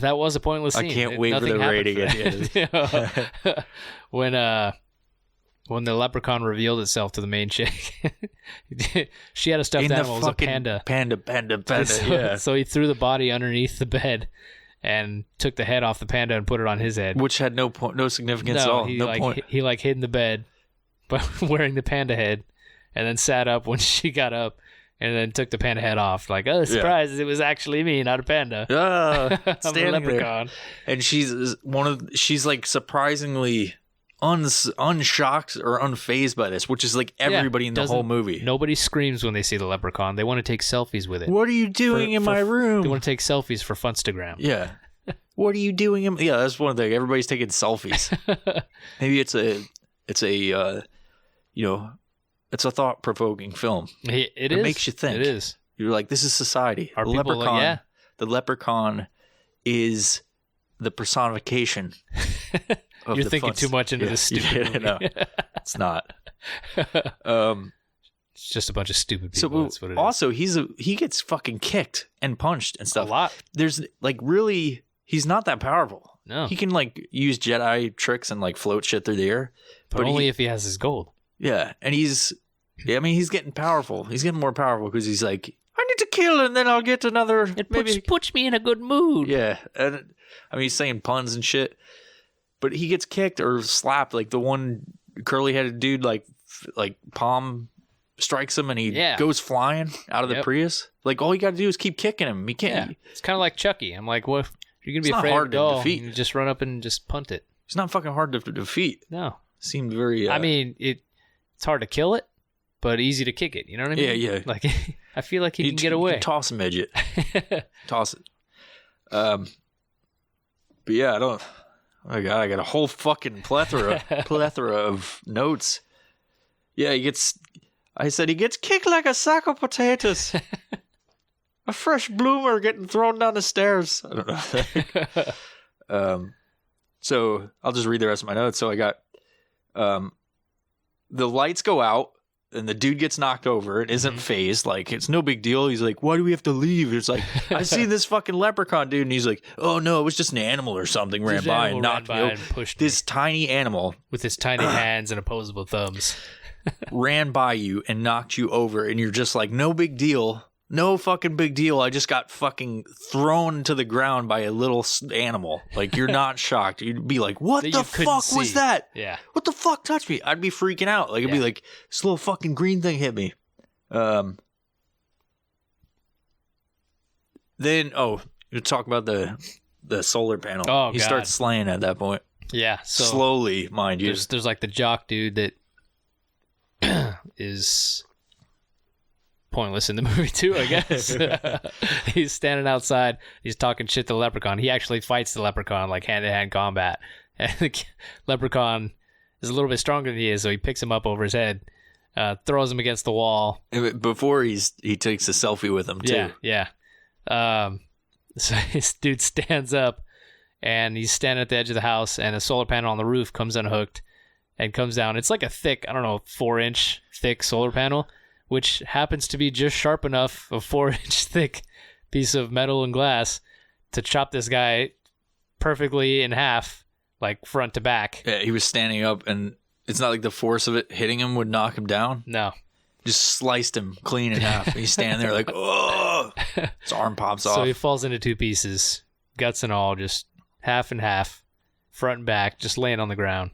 D: that was a pointless scene.
C: I can't wait for the rating at the end.
D: When the leprechaun revealed itself to the main chick, she had a stuffed animal. It was a panda.
C: Panda.
D: So, so he threw the body underneath the bed and took the head off the panda and put it on his head,
C: which had no significance at all. Point.
D: He hid in the bed, by wearing the panda head, and then sat up when she got up, and then took the panda head off. Like, oh, surprise! It was actually me, not a panda. I'm a leprechaun.
C: There. And she's like surprisingly unshocked or unfazed by this, which is like everybody in the whole movie.
D: Nobody screams when they see the leprechaun. They want to take selfies with it.
C: What are you doing in my room?
D: They want to take selfies for Funstagram.
C: Yeah. What are you doing in? Yeah, that's one thing. Everybody's taking selfies. Maybe it's a thought-provoking film.
D: It
C: makes you think.
D: It is.
C: You're like, this is society.
D: Are people
C: leprechaun.
D: Like, yeah.
C: The leprechaun is the personification.
D: You're thinking too much into this stupid movie.
C: No, it's not.
D: It's just a bunch of stupid people.
C: So
D: that's what it
C: also, he gets fucking kicked and punched and stuff.
D: A lot.
C: There's like really, he's not that powerful.
D: No.
C: He can like use Jedi tricks and like float shit through the air.
D: But only if he has his gold.
C: Yeah. And he's getting powerful. He's getting more powerful because he's like, I need to kill and then I'll get another.
D: It puts me in a good mood.
C: Yeah. And he's saying puns and shit. But he gets kicked or slapped. Like the one curly-headed dude, like palm strikes him and he goes flying out of the Prius. Like all you got to do is keep kicking him. He can't.
D: Yeah. It's kind of like Chucky. I'm like, what? You're gonna be afraid of a doll? You just run up and just punt it.
C: It's not fucking hard to defeat.
D: No,
C: seemed very.
D: I mean, it's hard to kill it, but easy to kick it. You know what I mean?
C: Yeah.
D: Like I feel like he can get away.
C: You can toss a midget. Toss it. But yeah, I don't. Oh my God, I got a whole fucking plethora of notes. Yeah, he gets kicked like a sack of potatoes. A fresh bloomer getting thrown down the stairs. I don't know. So I'll just read the rest of my notes. So I got the lights go out and the dude gets knocked over and isn't phased. Like, it's no big deal. He's like, why do we have to leave? It's like, I see this fucking leprechaun dude. And he's like, oh no, it was just an animal or something ran by and knocked me over. This tiny animal
D: with his tiny hands and opposable thumbs
C: ran by you and knocked you over. And you're just like, no big deal. no fucking big deal. I just got fucking thrown to the ground by a little animal. Like, you're not shocked. You'd be like, what the fuck was that?
D: Yeah.
C: What the fuck touched me? I'd be freaking out. Like, it'd be like, this little fucking green thing hit me. Then, you're talking about the solar panel.
D: Oh,
C: he
D: God.
C: starts slaying at that point.
D: Yeah. So
C: slowly, mind you.
D: There's like the jock dude that is pointless in the movie too, I guess. He's standing outside. He's talking shit to the leprechaun. He actually fights the leprechaun like hand-to-hand combat. And the leprechaun is a little bit stronger than he is, so he picks him up over his head, throws him against the wall.
C: Before he takes a selfie with him too.
D: Yeah. So this dude stands up, and he's standing at the edge of the house, and a solar panel on the roof comes unhooked and comes down. It's like a thick, 4-inch thick solar panel, which happens to be just sharp enough, a 4-inch thick piece of metal and glass to chop this guy perfectly in half, like front to back.
C: Yeah, he was standing up, and it's not like the force of it hitting him would knock him down.
D: No.
C: Just sliced him clean in half. He's standing there like, oh, his arm pops off.
D: So he falls into two pieces, guts and all, just half and half, front and back, just laying on the ground.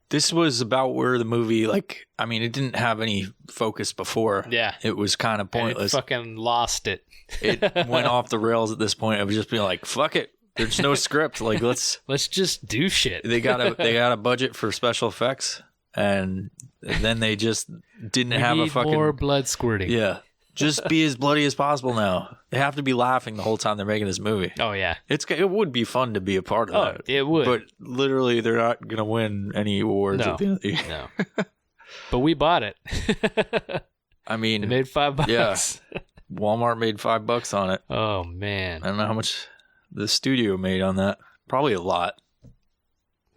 C: This was about where the movie, it didn't have any focus before.
D: Yeah.
C: It was kind of pointless.
D: And it fucking lost it.
C: It went off the rails at this point. It was just being like, fuck it. There's no script. Like, let's
D: just do shit.
C: They got a budget for special effects, and then they just didn't have a fucking
D: more blood squirting.
C: Yeah. Just be as bloody as possible now. They have to be laughing the whole time they're making this movie.
D: Oh, yeah.
C: It would be fun to be a part of that.
D: It would.
C: But literally, they're not going to win any awards at the end of the year.
D: No. But we bought it.
C: I mean...
D: They made $5.
C: Yeah. Walmart made $5 on it.
D: Oh, man.
C: I don't know how much the studio made on that. Probably a lot.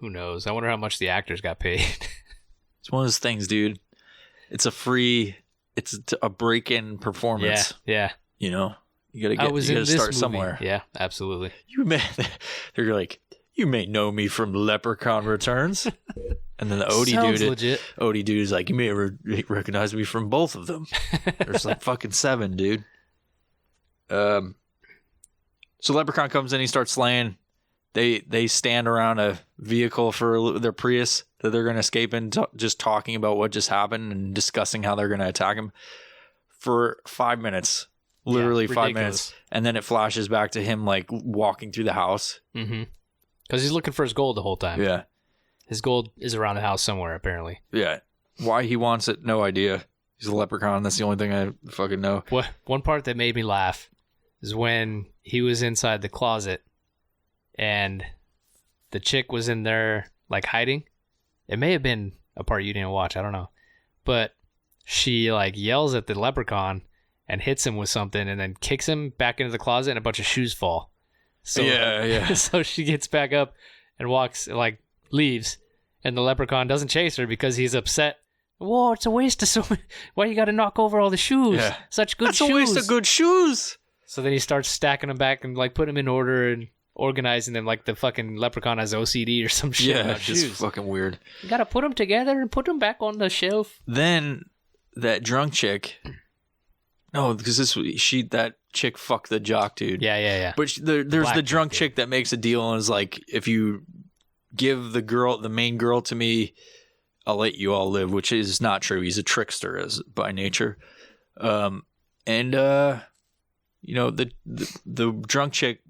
D: Who knows? I wonder how much the actors got paid.
C: It's one of those things, dude. It's a break-in performance.
D: Yeah.
C: You know, you gotta start somewhere.
D: Yeah, absolutely.
C: They're like, you may know me from Leprechaun Returns, and then the Odie dude is like, you may recognize me from both of them. There's like fucking 7, dude. So Leprechaun comes in, he starts slaying. They stand around a vehicle for their Prius that they're going to escape in, just talking about what just happened and discussing how they're going to attack him for 5 minutes, literally 5 minutes. And then it flashes back to him like walking through the house.
D: Mm-hmm. Because he's looking for his gold the whole time.
C: Yeah.
D: His gold is around the house somewhere, apparently.
C: Yeah. Why he wants it, no idea. He's a leprechaun. That's the only thing I fucking know.
D: One part that made me laugh is when he was inside the closet and the chick was in there like hiding. It may have been a part you didn't watch, I don't know. But she like yells at the leprechaun and hits him with something and then kicks him back into the closet and a bunch of shoes fall. So,
C: yeah.
D: So she gets back up and leaves, and the leprechaun doesn't chase her because he's upset. Whoa, it's a waste of so many. Why you got to knock over all the shoes?
C: Yeah.
D: Such good shoes.
C: That's a waste of good shoes.
D: So then he starts stacking them back and like put them in order and organizing them like the fucking leprechaun has OCD or some shit.
C: Yeah, it's just fucking weird.
D: You got to put them together and put them back on the shelf.
C: Then that drunk chick. No, because that chick fucked the jock dude.
D: Yeah.
C: But there's the drunk chick that makes a deal and is like, if you give the main girl to me, I'll let you all live, which is not true. He's a trickster by nature. The drunk chick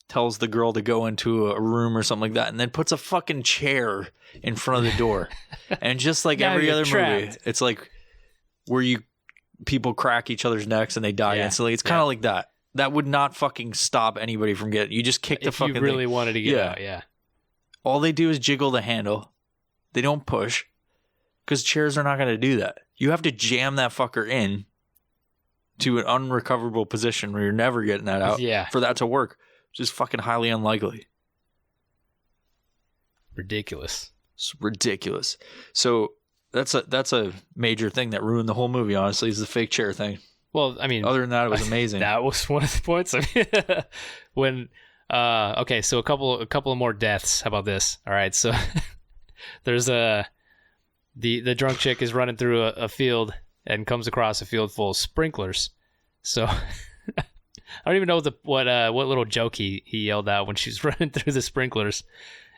C: tells the girl to go into a room or something like that and then puts a fucking chair in front of the door. And just like every other movie, it's like where people crack each other's necks and they die instantly. It's kind of like that. That would not fucking stop anybody from getting. You just kick the fucking thing.
D: If you really wanted to get out, yeah.
C: All they do is jiggle the handle. They don't push because chairs are not going to do that. You have to jam that fucker in to an unrecoverable position where you're never getting that out for that to work. Just fucking highly unlikely.
D: Ridiculous.
C: It's ridiculous. So that's a major thing that ruined the whole movie, honestly, is the fake chair thing.
D: Well, I mean,
C: other than that, it was amazing.
D: That was one of the points. I mean, so a couple of more deaths. How about this? All right, so there's the drunk chick is running through a field and comes across a field full of sprinklers. So I don't even know what little joke he yelled out when she was running through the sprinklers.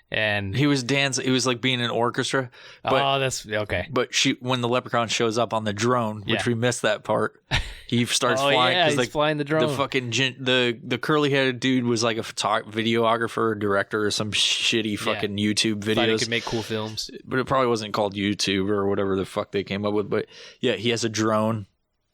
D: And
C: he was dancing. He was like being in an orchestra. But,
D: that's okay.
C: But when the leprechaun shows up on the drone, which we missed that part, he starts flying.
D: Yeah, he's flying the drone.
C: The fucking the curly headed dude was like a videographer, director, or some shitty fucking YouTube videos.
D: Thought he could make cool films,
C: but it probably wasn't called YouTube or whatever the fuck they came up with. But yeah, he has a drone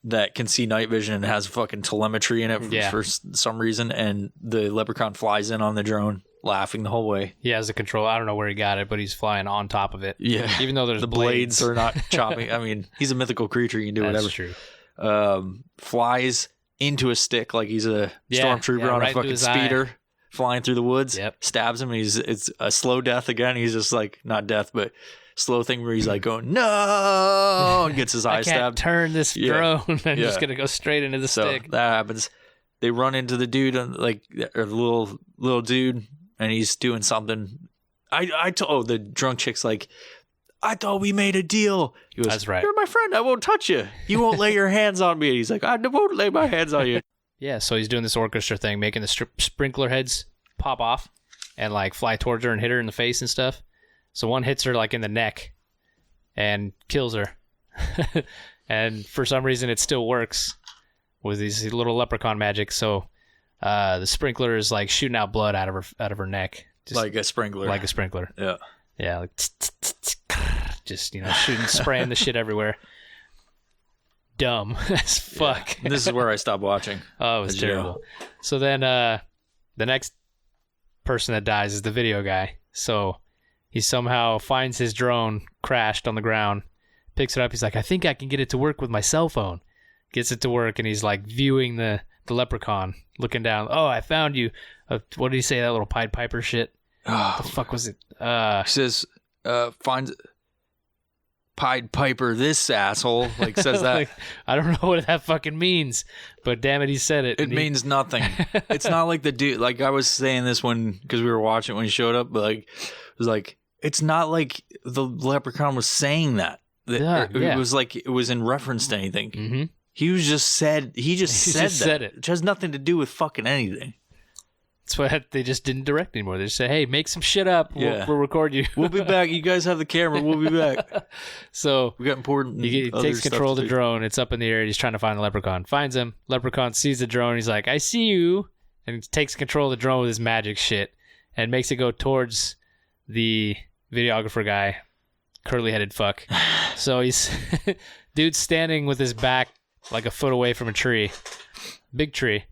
C: that can see night vision and has fucking telemetry in it for some reason, and the leprechaun flies in on the drone, laughing the whole way.
D: He has the control. I don't know where he got it, but he's flying on top of it.
C: Yeah.
D: Even though there's
C: the blades are not chopping. I mean, he's a mythical creature. You can do whatever.
D: That's true.
C: Flies into a stick like he's a stormtrooper on a fucking speeder flying through the woods.
D: Yep.
C: Stabs him. It's a slow death again. He's just like, not death, but slow thing where he's like going, no, and gets his eye stabbed.
D: I can't turn this drone. I'm just going to go straight into the stick.
C: That happens. They run into the dude, or the little dude, and he's doing something. The drunk chick's like, I thought we made a deal. He goes,
D: that's right.
C: You're my friend. I won't touch you. You won't lay your hands on me. And he's like, I won't lay my hands on you.
D: Yeah, so he's doing this orchestra thing, making the sprinkler heads pop off and like fly towards her and hit her in the face and stuff. So one hits her like in the neck and kills her. And for some reason it still works with these little leprechaun magic. So the sprinkler is like shooting out blood out of her neck.
C: Just like a sprinkler.
D: Like a sprinkler.
C: Yeah.
D: Yeah, like just, shooting, spraying the shit everywhere. Dumb as fuck.
C: Yeah. This is where I stopped watching.
D: Oh, it was terrible. So then the next person that dies is the video guy. So he somehow finds his drone crashed on the ground, picks it up. He's like, I think I can get it to work with my cell phone. Gets it to work, and he's like viewing the leprechaun, looking down. Oh, I found you. What did he say? That little Pied Piper shit? What the fuck was it?
C: He says, finds Pied Piper this asshole. Like, says that.
D: Like, I don't know what that fucking means, but damn it, he said it.
C: It means nothing. It's not like the dude, like I was saying this because we were watching it when he showed up, but like, it was like, it's not like the leprechaun was saying that. It was like, it was in reference to anything.
D: Mm-hmm.
C: He just said that.
D: It.
C: Which has nothing to do with fucking anything.
D: That's why they just didn't direct anymore. They just say, hey, make some shit up. We'll record you.
C: We'll be back. You guys have the camera. We'll be back.
D: So
C: we got important.
D: He takes control of the drone. It's up in the air. He's trying to find the leprechaun. Finds him. Leprechaun sees the drone. He's like, I see you. And he takes control of the drone with his magic shit and makes it go towards the videographer guy. Curly-headed fuck. So he's... dude's standing with his back like a foot away from a tree. Big tree.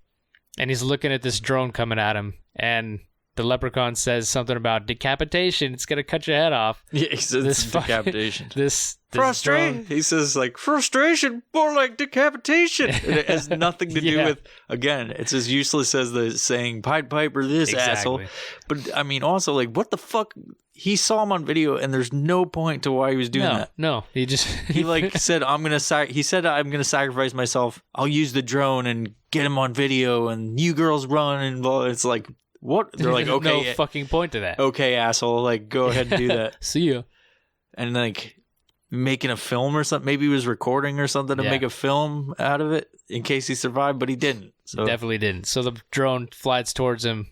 D: And he's looking at this drone coming at him, and the leprechaun says something about decapitation. It's gonna cut your head off.
C: Yeah, he says decapitation.
D: This
C: frustration. He says like frustration, more like decapitation. And it has nothing to do with. Again, it's as useless as the saying "Pied Piper this asshole." But I mean, also like, what the fuck? He saw him on video, and there's no point to why he was doing that.
D: No, he just
C: he like said, "I'm gonna." He said, "I'm gonna sacrifice myself. I'll use the drone and get him on video, and you girls run." And it's like, what? They're like, okay,
D: no fucking point to that.
C: Okay, asshole, like go ahead and do that.
D: See ya.
C: And like making a film or something. Maybe he was recording or something to make a film out of it in case he survived, but he didn't. So
D: definitely didn't. So the drone flies towards him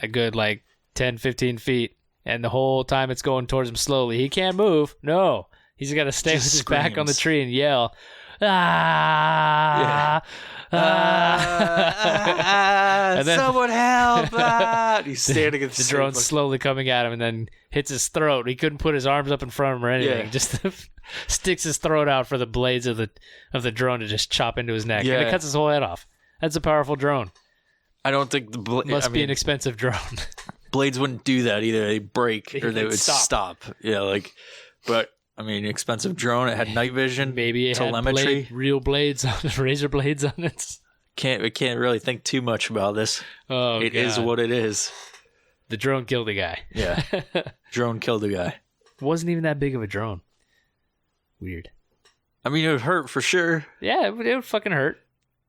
D: a good like 10, 15 feet. And the whole time it's going towards him slowly. He can't move. No. He's got to stay with his back on the tree and yell, ah,
C: and then, someone help. He's standing at
D: the drone slowly coming at him and then hits his throat. He couldn't put his arms up in front of him or anything. Just sticks his throat out for the blades of the drone to just chop into his neck. And it cuts his whole head off. That's a powerful drone.
C: I don't think
D: must be an expensive drone.
C: Blades wouldn't do that either. They break or they would stop. Yeah, like, but I mean, expensive drone. It had night vision,
D: maybe it
C: telemetry,
D: had real blades, razor blades on it.
C: We can't really think too much about this.
D: Oh,
C: it is what it is.
D: The drone killed a guy.
C: Yeah, drone killed a guy.
D: It wasn't even that big of a drone. Weird.
C: I mean, it would hurt for sure.
D: Yeah, it would fucking hurt.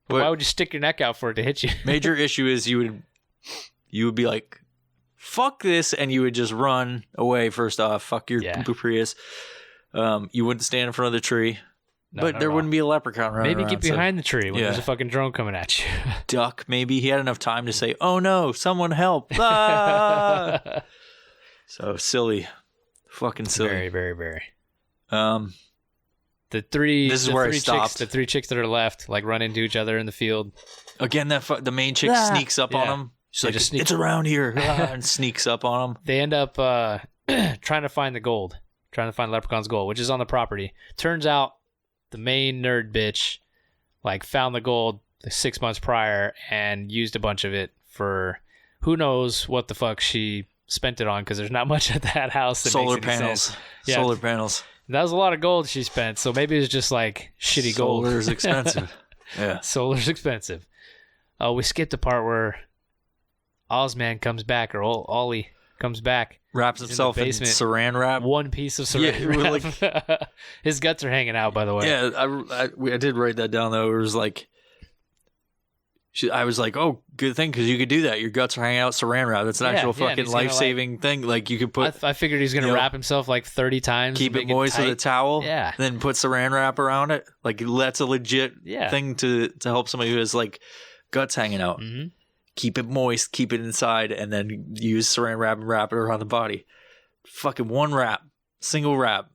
D: But why would you stick your neck out for it to hit you?
C: Major issue is you would be like, fuck this, and you would just run away. First off, fuck your Prius. You wouldn't stand in front of the tree. but there wouldn't be a leprechaun running
D: Maybe
C: around,
D: get behind the tree when there's a fucking drone coming at you.
C: Duck, maybe. He had enough time to say, "Oh no, someone help." Ah! So silly. Fucking silly.
D: Very, very, very.
C: This is where I stopped.
D: The 3 chicks that are left, like, run into each other in the field.
C: Again, the main chick sneaks up on him. She's like, "It's around here," and sneaks up on him.
D: They end up trying to find the gold, trying to find Leprechaun's gold, which is on the property. Turns out the main nerd bitch, like, found the gold 6 months prior and used a bunch of it for who knows what the fuck she spent it on, because there's not much at that house that
C: Solar
D: makes any
C: panels.
D: sense. Yeah.
C: Solar panels.
D: That was a lot of gold she spent, so maybe it was just like shitty gold.
C: Solar's expensive. Yeah.
D: Solar's expensive. We skipped the part where Ozman comes back, or Ollie comes back.
C: Wraps himself in saran wrap.
D: One piece of saran wrap. His guts are hanging out, by the way.
C: Yeah, I did write that down, though. It was like, I was like, oh, good thing, because you could do that. Your guts are hanging out saran wrap. That's an actual fucking life-saving thing. Like, you could put...
D: I figured he's going to wrap himself like 30 times.
C: Keep it moist with a towel.
D: Yeah.
C: Then put saran wrap around it. Like, that's a legit thing to help somebody who has, like, guts hanging out.
D: Mm-hmm.
C: Keep it moist, keep it inside, and then use saran wrap and wrap it around the body. Fucking one wrap. Single wrap.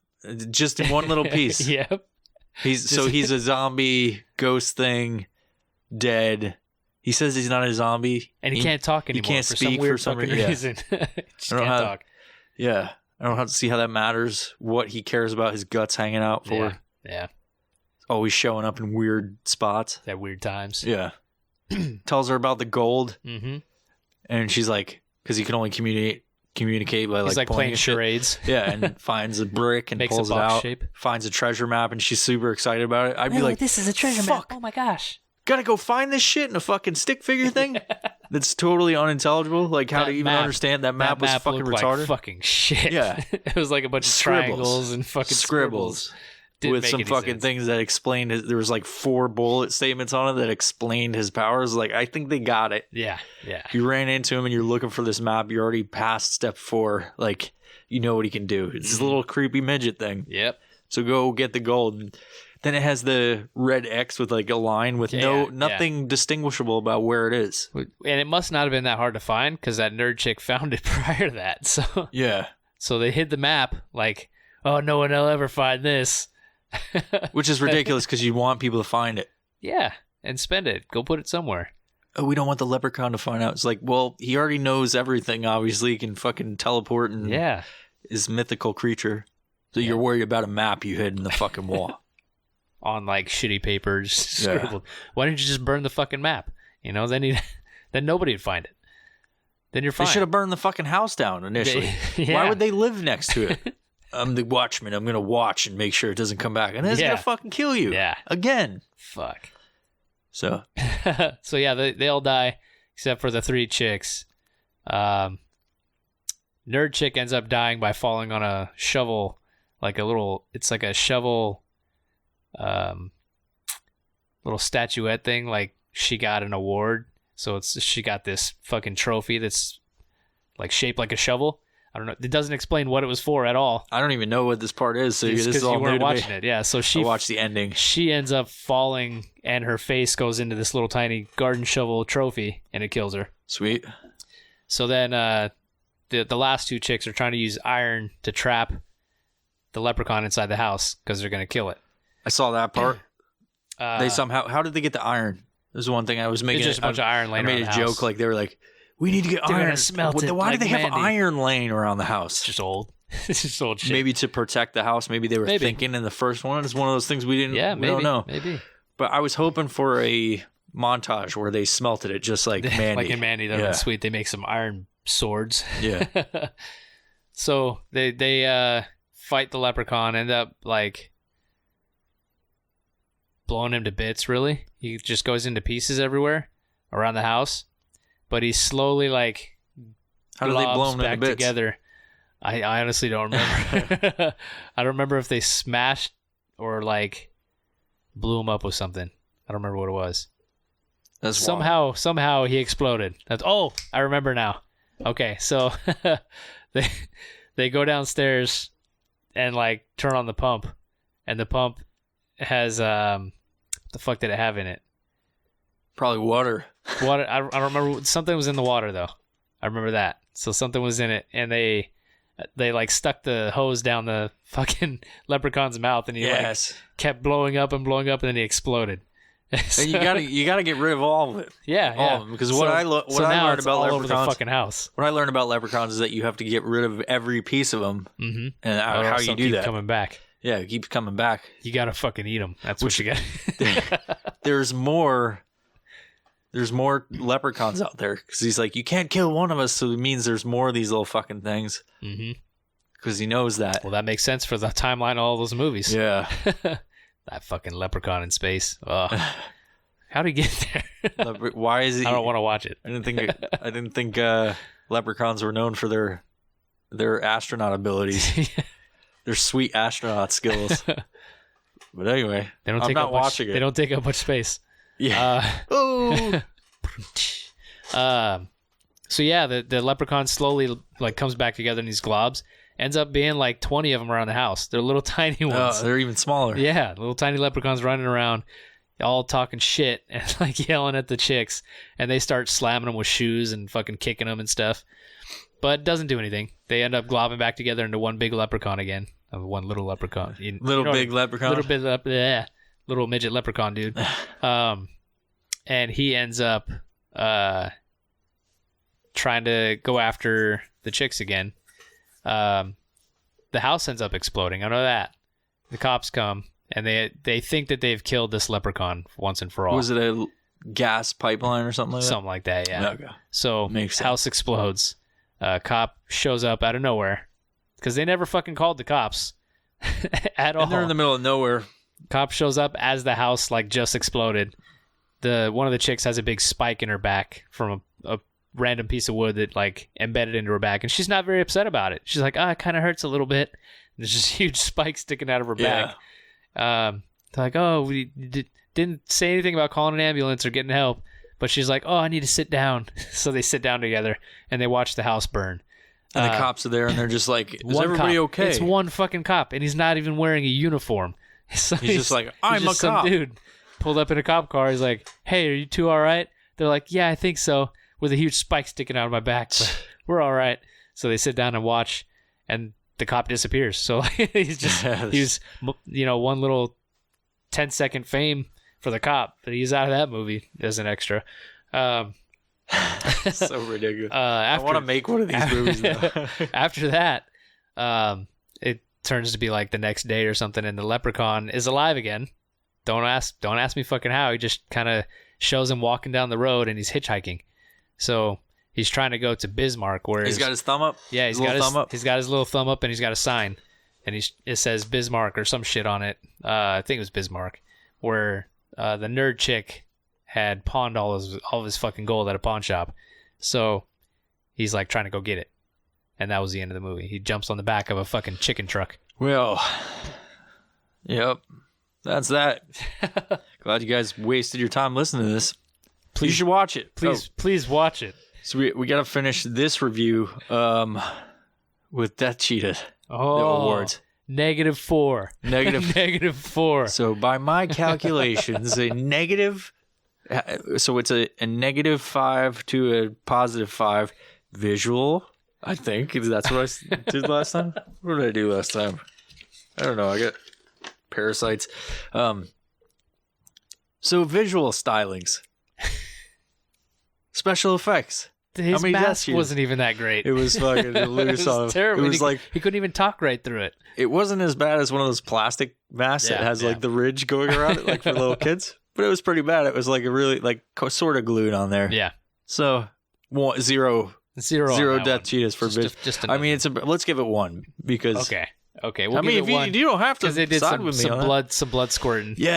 C: Just in one little piece.
D: Yep.
C: He's a zombie, ghost thing, dead. He says he's not a zombie.
D: And he can't talk anymore.
C: He can't speak
D: for some reason. Just can't talk.
C: Yeah. I don't have to see how that matters, what he cares about his guts hanging out for.
D: Yeah.
C: Always showing up in weird spots.
D: At weird times.
C: Yeah. Tells her about the gold.
D: Mm-hmm.
C: And she's like, because he can only communicate by
D: he's like playing charades.
C: Yeah, and finds a brick and
D: makes
C: pulls
D: a
C: it
D: box
C: out.
D: Shape.
C: Finds a treasure map, and she's super excited about it. I'd be like,
D: this is a treasure map. Oh my gosh.
C: Gotta go find this shit in a fucking stick figure thing that's totally unintelligible. Like, how to even understand that map was fucking retarded.
D: Like fucking shit.
C: Yeah.
D: It was like a bunch of triangles and fucking scribbles.
C: With some fucking things that explained it. There was like 4 bullet statements on it that explained his powers. Like, I think they got it.
D: Yeah.
C: If you ran into him and you're looking for this map, you're already past step 4. Like, you know what he can do. It's this little creepy midget thing.
D: Yep.
C: So go get the gold. Then it has the red X with like a line with nothing distinguishable about where it is.
D: And it must not have been that hard to find, because that nerd chick found it prior to that. So So they hid the map like, oh, no one will ever find this.
C: Which is ridiculous, because you want people to find it.
D: Yeah, and spend it. Go put it somewhere.
C: Oh, we don't want the leprechaun to find out. It's like, well, he already knows everything, obviously. He can fucking teleport and is mythical creature. So you're worried about a map you hid in the fucking wall.
D: On like shitty paper, just scribbled. Why didn't you just burn the fucking map? You know, then nobody would find it. Then you're fine.
C: They should have burned the fucking house down initially. Why would they live next to it? I'm the watchman. I'm going to watch and make sure it doesn't come back. And then it's going to fucking kill you.
D: Yeah.
C: Again.
D: Fuck.
C: So.
D: So yeah, they all die except for the 3 chicks. Nerd chick ends up dying by falling on a shovel, it's like a shovel, little statuette thing. Like, she got an award. So she got this fucking trophy that's like shaped like a shovel. I don't know. It doesn't explain what it was for at all.
C: I don't even know what this part is. So this is all
D: you weren't
C: new to
D: watching
C: me.
D: it. Yeah. So
C: I watched the ending.
D: She ends up falling, and her face goes into this little tiny garden shovel trophy, and it kills her.
C: Sweet.
D: So then the last 2 chicks are trying to use iron to trap the leprechaun inside the house, because they're going to kill it.
C: I saw that part. They somehow. How did they get the iron? This is one thing I was making.
D: It's just a bunch of iron laying around the house.
C: I made a joke, like they were like, we need to get iron.
D: Gonna smelt it.
C: Why
D: like
C: do they have
D: Mandy.
C: iron laying around the house?
D: It's just old. It's just old shit.
C: Maybe to protect the house. Maybe they were thinking in the first one. It's one of those things we didn't.
D: Yeah, maybe.
C: We don't know.
D: Maybe.
C: But I was hoping for a montage where they smelted it, just like Mandy.
D: Like in Mandy, that was sweet. They make some iron swords.
C: Yeah.
D: So they fight the leprechaun, end up like blowing him to bits. Really, he just goes into pieces everywhere around the house. But he slowly like.
C: How do they blow him
D: back
C: to bits?
D: Together? I honestly don't remember. I don't remember if they smashed or like blew him up with something. I don't remember what it was.
C: That's
D: somehow he exploded. I remember now. Okay, so they go downstairs and like turn on the pump, and the pump has what the fuck did it have in it?
C: Probably water.
D: Water. I don't remember. Something was in the water though. I remember that. So something was in it, and they like stuck the hose down the fucking leprechaun's mouth, and he like kept blowing up, and then he exploded.
C: So, you gotta get rid of all of it.
D: Yeah,
C: all of them. Because what I learned about leprechauns,
D: over the fucking house.
C: What I learned about leprechauns is that you have to get rid of every piece of them, and how you do that?
D: Coming back.
C: Yeah, it keeps coming back.
D: You gotta fucking eat them. That's what you got.
C: There's more leprechauns out there because he's like, you can't kill one of us, so it means there's more of these little fucking things. Because he knows that.
D: Well, that makes sense for the timeline of all those movies.
C: Yeah.
D: That fucking leprechaun in space. How'd he get there?
C: Why is he?
D: I don't want to watch it.
C: I didn't think leprechauns were known for their astronaut abilities. Their sweet astronaut skills. But anyway, I'm not watching it.
D: They don't take up much space.
C: Yeah.
D: So yeah, the leprechaun slowly like comes back together in these globs. Ends up being like 20 of them around the house. They're little tiny ones.
C: Oh, they're even smaller.
D: Yeah, little tiny leprechauns running around, all talking shit and like yelling at the chicks. And they start slamming them with shoes and fucking kicking them and stuff. But it doesn't do anything. They end up globbing back together into one big leprechaun again. One little leprechaun.
C: Leprechaun?
D: Little midget leprechaun, dude. And he ends up trying to go after the chicks again. The house ends up exploding. I know that. The cops come, and they think that they've killed this leprechaun once and for all.
C: Was it a gas pipeline or something like that?
D: Something like that, yeah.
C: Okay.
D: So house explodes. Cop shows up out of nowhere because they never fucking called the cops at all.
C: And they're in the middle of nowhere.
D: Cop shows up as the house like just exploded. One of the chicks has a big spike in her back from a random piece of wood that like embedded into her back, and she's not very upset about it. She's like, it kind of hurts a little bit. There's just huge spikes sticking out of her back. They're like, we didn't say anything about calling an ambulance or getting help, but she's like, I need to sit down. So they sit down together and they watch the house burn.
C: And the cops are there, and they're just like, is everybody okay?
D: It's one fucking cop, and he's not even wearing a uniform. So
C: he's just like, I'm a cop.
D: Some dude pulled up in a cop car. He's like, hey, are you two all right? They're like, yeah, I think so. With a huge spike sticking out of my back, but we're all right. So they sit down and watch, and the cop disappears. So he's one little 10-second fame for the cop, but he's out of that movie as an extra.
C: So ridiculous. I want to make one of these movies though.
D: After that, it turns to be like the next day or something, and the leprechaun is alive again. Don't ask me fucking how. He just kind of shows him walking down the road, and he's hitchhiking. So he's trying to go to Bismarck, where
C: he's got his thumb up.
D: Yeah, he's got his little thumb up, and he's got a sign, and it says Bismarck or some shit on it. I think it was Bismarck, where the nerd chick had pawned all of his fucking gold at a pawn shop. So he's like trying to go get it, and that was the end of the movie. He jumps on the back of a fucking chicken truck.
C: Well, yep, that's that. Glad you guys wasted your time listening to this. You should watch it.
D: Please watch it.
C: So we got to finish this review with Death Cheetah. The awards.
D: -4. -4.
C: So by my calculations, a negative. So it's a -5 to a +5 visual. I think that's what I did last time. What did I do last time? I don't know. I got parasites. So visual stylings. Special effects.
D: His mask wasn't even that great.
C: It was fucking loose.
D: It was terrible. It was like he couldn't even talk right through it.
C: It wasn't as bad as one of those plastic masks that has like the ridge going around it, like for little kids. But it was pretty bad. It was like a really like sort of glued on there.
D: Yeah.
C: So zero Death Cheetahs for visual. I mean, let's give it 1 because
D: okay. We'll give it 1.
C: You don't have to
D: because they did
C: some
D: blood squirting.
C: Yeah,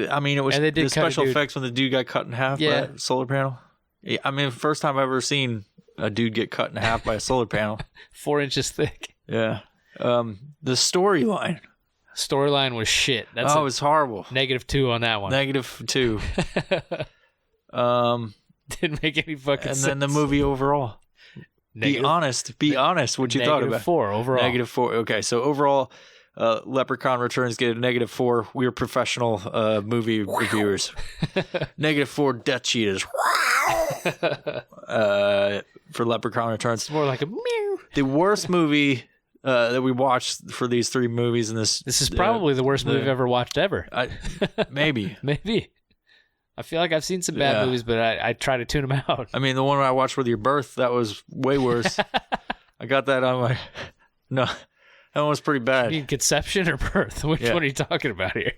C: I mean, it was the special effects when the dude got cut in half by a solar panel. Yeah, I mean, first time I've ever seen a dude get cut in half by a solar panel.
D: 4 inches thick.
C: Yeah. The storyline.
D: Storyline was shit.
C: It was horrible.
D: -2 on that one.
C: -2.
D: Didn't make any fucking sense.
C: And then the movie overall. Be honest what you thought about.
D: -4 overall.
C: -4. Okay, so overall, Leprechaun Returns get a -4. We're professional movie reviewers. -4 death cheetahs. For Leprechaun Returns.
D: It's more like a meow.
C: The worst movie that we watched for these 3 movies in this.
D: This is probably the worst movie I've ever watched ever.
C: Maybe.
D: Maybe. I feel like I've seen some bad movies, but I try to tune them out.
C: I mean, the one I watched with your birth, that was way worse. I got that on my... No, that one was pretty bad.
D: You mean conception or birth? Which one are you talking about here?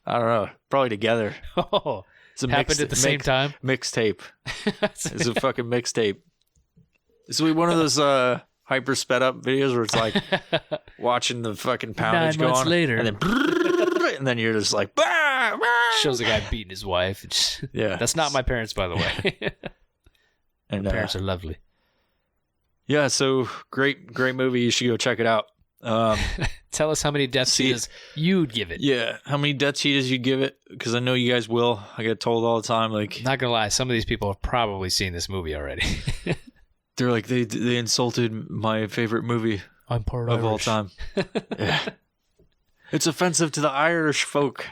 C: I don't know. Probably together.
D: Oh, it's happened at the same time?
C: Mixtape. It's a fucking mixtape. It's one of those hyper sped up videos where it's like watching the fucking poundage
D: 9
C: go
D: months
C: on.
D: later.
C: And then you're just like... Bah, bah.
D: Shows a guy beating his wife.
C: Yeah.
D: That's not my parents, by the way.
C: And
D: my parents are lovely.
C: Yeah, so great movie. You should go check it out.
D: Tell us how many death cheetahs you'd give it.
C: Yeah, how many death cheetahs you give it? Because I know you guys will. I get told all the time, like...
D: Not gonna lie, some of these people have probably seen this movie already.
C: They're like, they insulted my favorite movie
D: I'm part
C: of
D: Irish.
C: all time. Yeah. It's offensive to the Irish folk.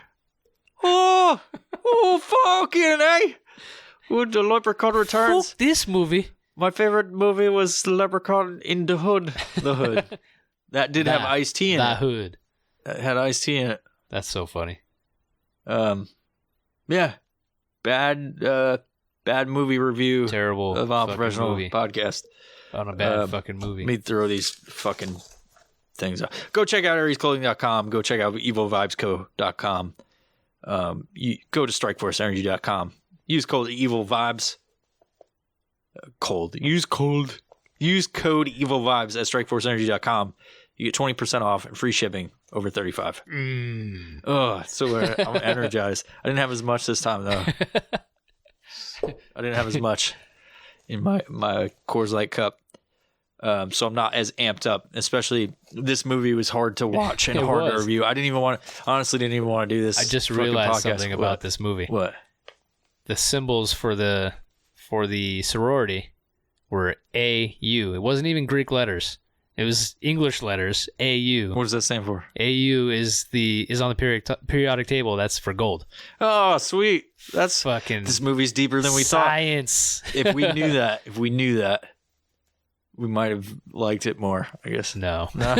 C: Oh, fucking eh? With the Leprechaun Returns.
D: Fuck this movie.
C: My favorite movie was The Leprechaun in the Hood. The Hood. That did have Ice-T in it.
D: The Hood.
C: That had Ice-T in it.
D: That's so funny.
C: Yeah. Bad movie review.
D: Terrible
C: of our
D: fucking
C: professional
D: movie.
C: podcast.
D: On a bad fucking movie.
C: Let me throw these fucking things out. Go check out ariesclothing.com. Go check out evilvibesco.com. You go to strikeforceenergy.com. Use code evilvibes. Use code evilvibes at strikeforceenergy.com. You get 20% off and free shipping over 35. Oh, so I'm energized. I didn't have as much this time though. I didn't have as much in my Coors Light cup. So I'm not as amped up. Especially this movie was hard to watch and hard to review. I didn't even want to do this.
D: I just
C: fucking
D: realized
C: podcast.
D: something about this movie.
C: What?
D: The symbols for the sorority were AU. It wasn't even Greek letters. It was English letters, AU.
C: What does that stand for?
D: AU is on the periodic table. That's for gold.
C: Oh, sweet. That's
D: fucking...
C: This movie's deeper than we
D: science.
C: thought. If we knew that, we might have liked it more, I guess.
D: No.
C: No?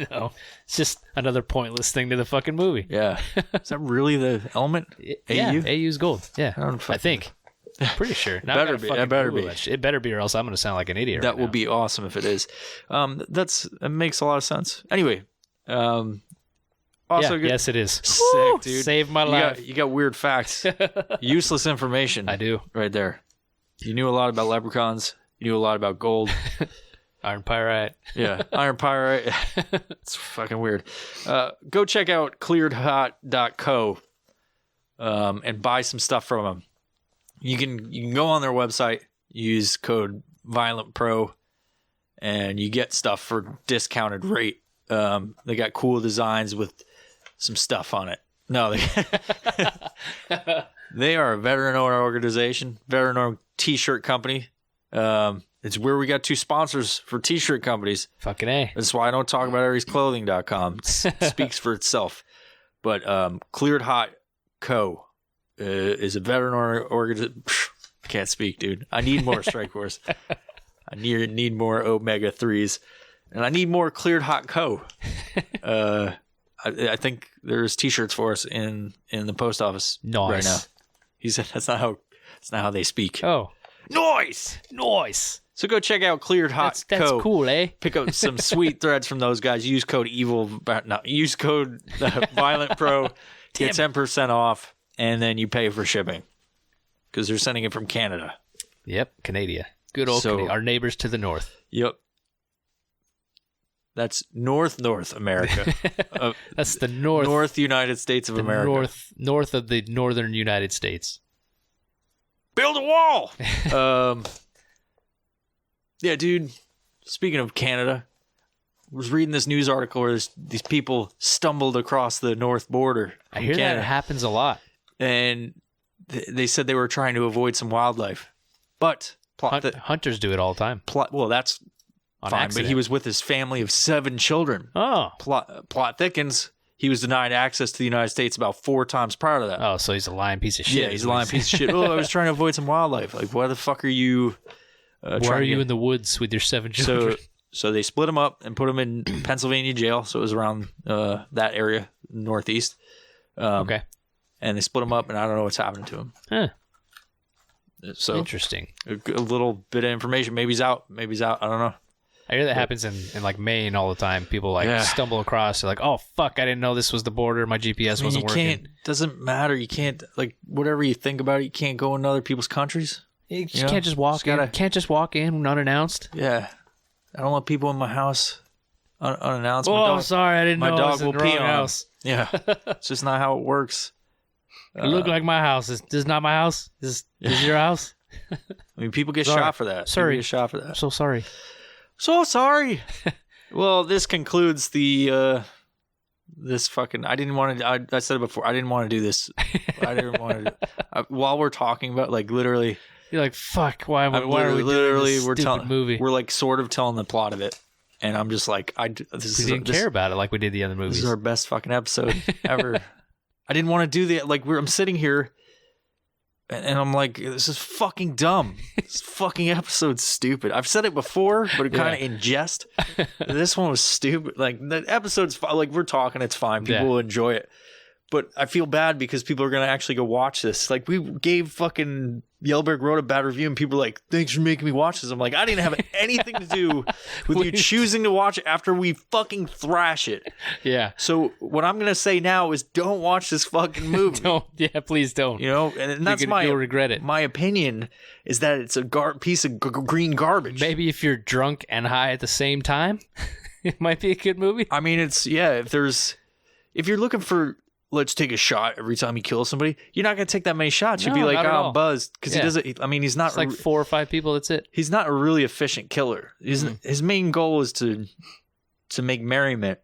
D: No. It's just another pointless thing to the fucking movie.
C: Yeah. Is that really the element?
D: Yeah,
C: AU?
D: AU's gold. Yeah,
C: I
D: think. Pretty sure.
C: It better be. It better be.
D: It better be, or else I'm going to sound like an idiot.
C: That will be awesome if it is. It makes a lot of sense. Anyway, also good.
D: Yes, it is.
C: Sick, dude.
D: Saved my life.
C: You got weird facts, useless information.
D: I do.
C: Right there. You knew a lot about leprechauns. You knew a lot about gold.
D: Iron pyrite.
C: Yeah, iron pyrite. It's fucking weird. Go check out clearedhot.co and buy some stuff from them. You can go on their website, use code ViolentPro, and you get stuff for discounted rate. They got cool designs with some stuff on it. No, they are a veteran-owned organization, veteran-owned T-shirt company. It's where we got 2 sponsors for T-shirt companies.
D: Fucking A.
C: That's why I don't talk about ariesclothing.com. It speaks for itself. But Cleared Hot Co. Is a veteran organization. Can't speak, dude. I need more Strike Force. I need more Omega 3s. And I need more Cleared Hot Co. I think there's T-shirts for us in the post office right now. He said that's not how they speak.
D: Oh.
C: Nice. So go check out Cleared Hot Co.
D: That's cool, eh?
C: Pick up some sweet threads from those guys. Use code Violent Pro. Get 10% off, and then you pay for shipping because they're sending it from Canada.
D: Yep, Canada. Good old Canada. Our neighbors to the north.
C: Yep. That's North America.
D: That's the North
C: United States of America.
D: North of the northern United States.
C: Build a wall. Yeah, dude. Speaking of Canada, I was reading this news article where these people stumbled across the north border.
D: I hear
C: Canada,
D: that happens a lot.
C: And they said they were trying to avoid some wildlife, but
D: hunters do it all the time.
C: Well, that's fine,
D: accident.
C: but he was with his family of 7 children.
D: Oh.
C: Plot thickens. He was denied access to the United States about 4 times prior to that.
D: Oh, so he's a lying piece of shit.
C: Yeah, he's a lying piece of shit. Oh, I was trying to avoid some wildlife. Like, why the fuck are you...
D: why are you in the woods with your 7 children?
C: So they split him up and put him in Pennsylvania jail. So it was around that area, northeast.
D: Okay.
C: And they split him up, and I don't know what's happening to him.
D: Huh.
C: So
D: Interesting.
C: A little bit of information. Maybe he's out. Maybe he's out. I don't know.
D: I hear that happens in like Maine all the time. People stumble across. They're like, oh, fuck, I didn't know this was the border. My GPS wasn't working.
C: Doesn't matter. You can't, like, whatever you think about it, you can't go in other people's countries.
D: You can't just walk in. Can't just walk in unannounced.
C: Yeah. I don't want people in my house unannounced.
D: Oh, sorry, I didn't know.
C: My
D: I
C: dog
D: was in
C: will
D: the
C: pee
D: wrong
C: on
D: house.
C: Yeah. It's just not how it works.
D: It looked like my house. This is not my house. This is your house.
C: I mean, people get
D: Sorry.
C: shot for that.
D: Sorry.
C: People get shot for that.
D: I'm so sorry.
C: So sorry. Well, this concludes the this fucking. I didn't want to. I said it before. I didn't want to do this. I didn't want to. While we're talking about, like, literally,
D: You're like, fuck. Why are we
C: literally
D: doing this stupid movie?
C: We're like sort of telling the plot of it, and I'm just like,
D: We didn't care about it like we did the other movies.
C: This is our best fucking episode ever. I didn't want to do that. Like, I'm sitting here, and I'm like, this is fucking dumb. This fucking episode's stupid. I've said it before, but it kind of in jest. This one was stupid. Like, the episode's fine. Like, we're talking, it's fine. People will enjoy it. But I feel bad because people are going to actually go watch this. Like, we gave fucking Yellowberg wrote a bad review, and people are like, thanks for making me watch this. I'm like, I didn't have anything to do with you choosing to watch it after we fucking thrash it.
D: Yeah.
C: So what I'm going to say now is don't watch this fucking movie.
D: Please don't.
C: You know, and that's
D: you'll regret it.
C: My opinion is that it's a piece of green garbage.
D: Maybe if you're drunk and high at the same time, it might be a good movie.
C: I mean, if you're looking for, let's take a shot every time he kills somebody, you're not going to take that many shots. You'd be like, oh, I'm buzzed. Because he doesn't, I mean, he's not.
D: It's like 4 or 5 people, that's it.
C: He's not a really efficient killer. His main goal is to make merriment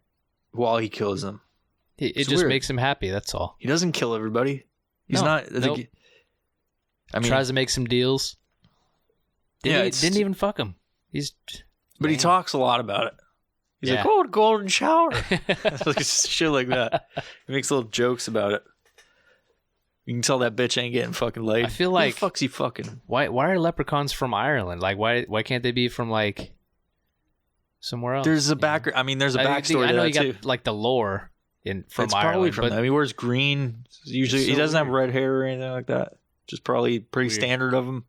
C: while he kills them.
D: It just weird. Makes him happy, that's all.
C: He doesn't kill everybody. He's not.
D: Nope.
C: I mean,
D: tries to make some deals. Didn't even fuck him.
C: But he talks a lot about it. He's like, oh, golden shower. Like, shit like that. He makes little jokes about it. You can tell that bitch ain't getting fucking laid.
D: I feel like,
C: who the fuck's he fucking?
D: Why are leprechauns from Ireland? Like, why can't they be from, like, somewhere else?
C: There's a background. I mean, there's a backstory to that,
D: I know you
C: too.
D: got, like, the lore from
C: it's
D: Ireland.
C: Probably from them. He wears green. Usually, he doesn't have red hair or anything like that. Just probably pretty standard of him.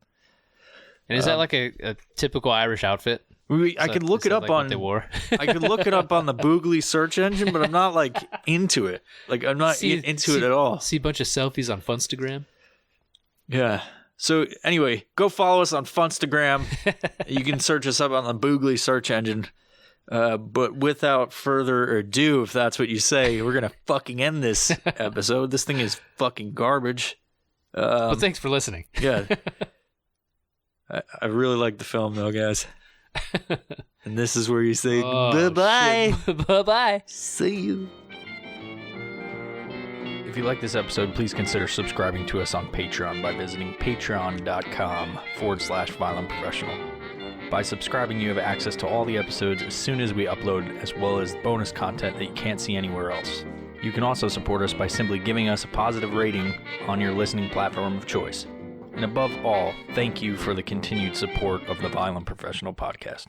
D: And is that like a typical Irish outfit?
C: I could look it up on.
D: They wore?
C: I could look it up on the Boogly search engine, but I'm not like into it. Like, I'm not into it at all.
D: See a bunch of selfies on Funstagram.
C: Yeah. So anyway, go follow us on Funstagram. You can search us up on the Boogly search engine. But without further ado, if that's what you say, we're gonna fucking end this episode. This thing is fucking garbage.
D: Well, thanks for listening.
C: Yeah. I really like the film though, guys. And this is where you say bye-bye.
D: Bye-bye.
C: See you. If you like this episode, please consider subscribing to us on Patreon by visiting patreon.com/violentprofessional. By subscribing, you have access to all the episodes as soon as we upload, as well as bonus content that you can't see anywhere else. You can also support us by simply giving us a positive rating on your listening platform of choice. And above all, thank you for the continued support of the Violent Professional Podcast.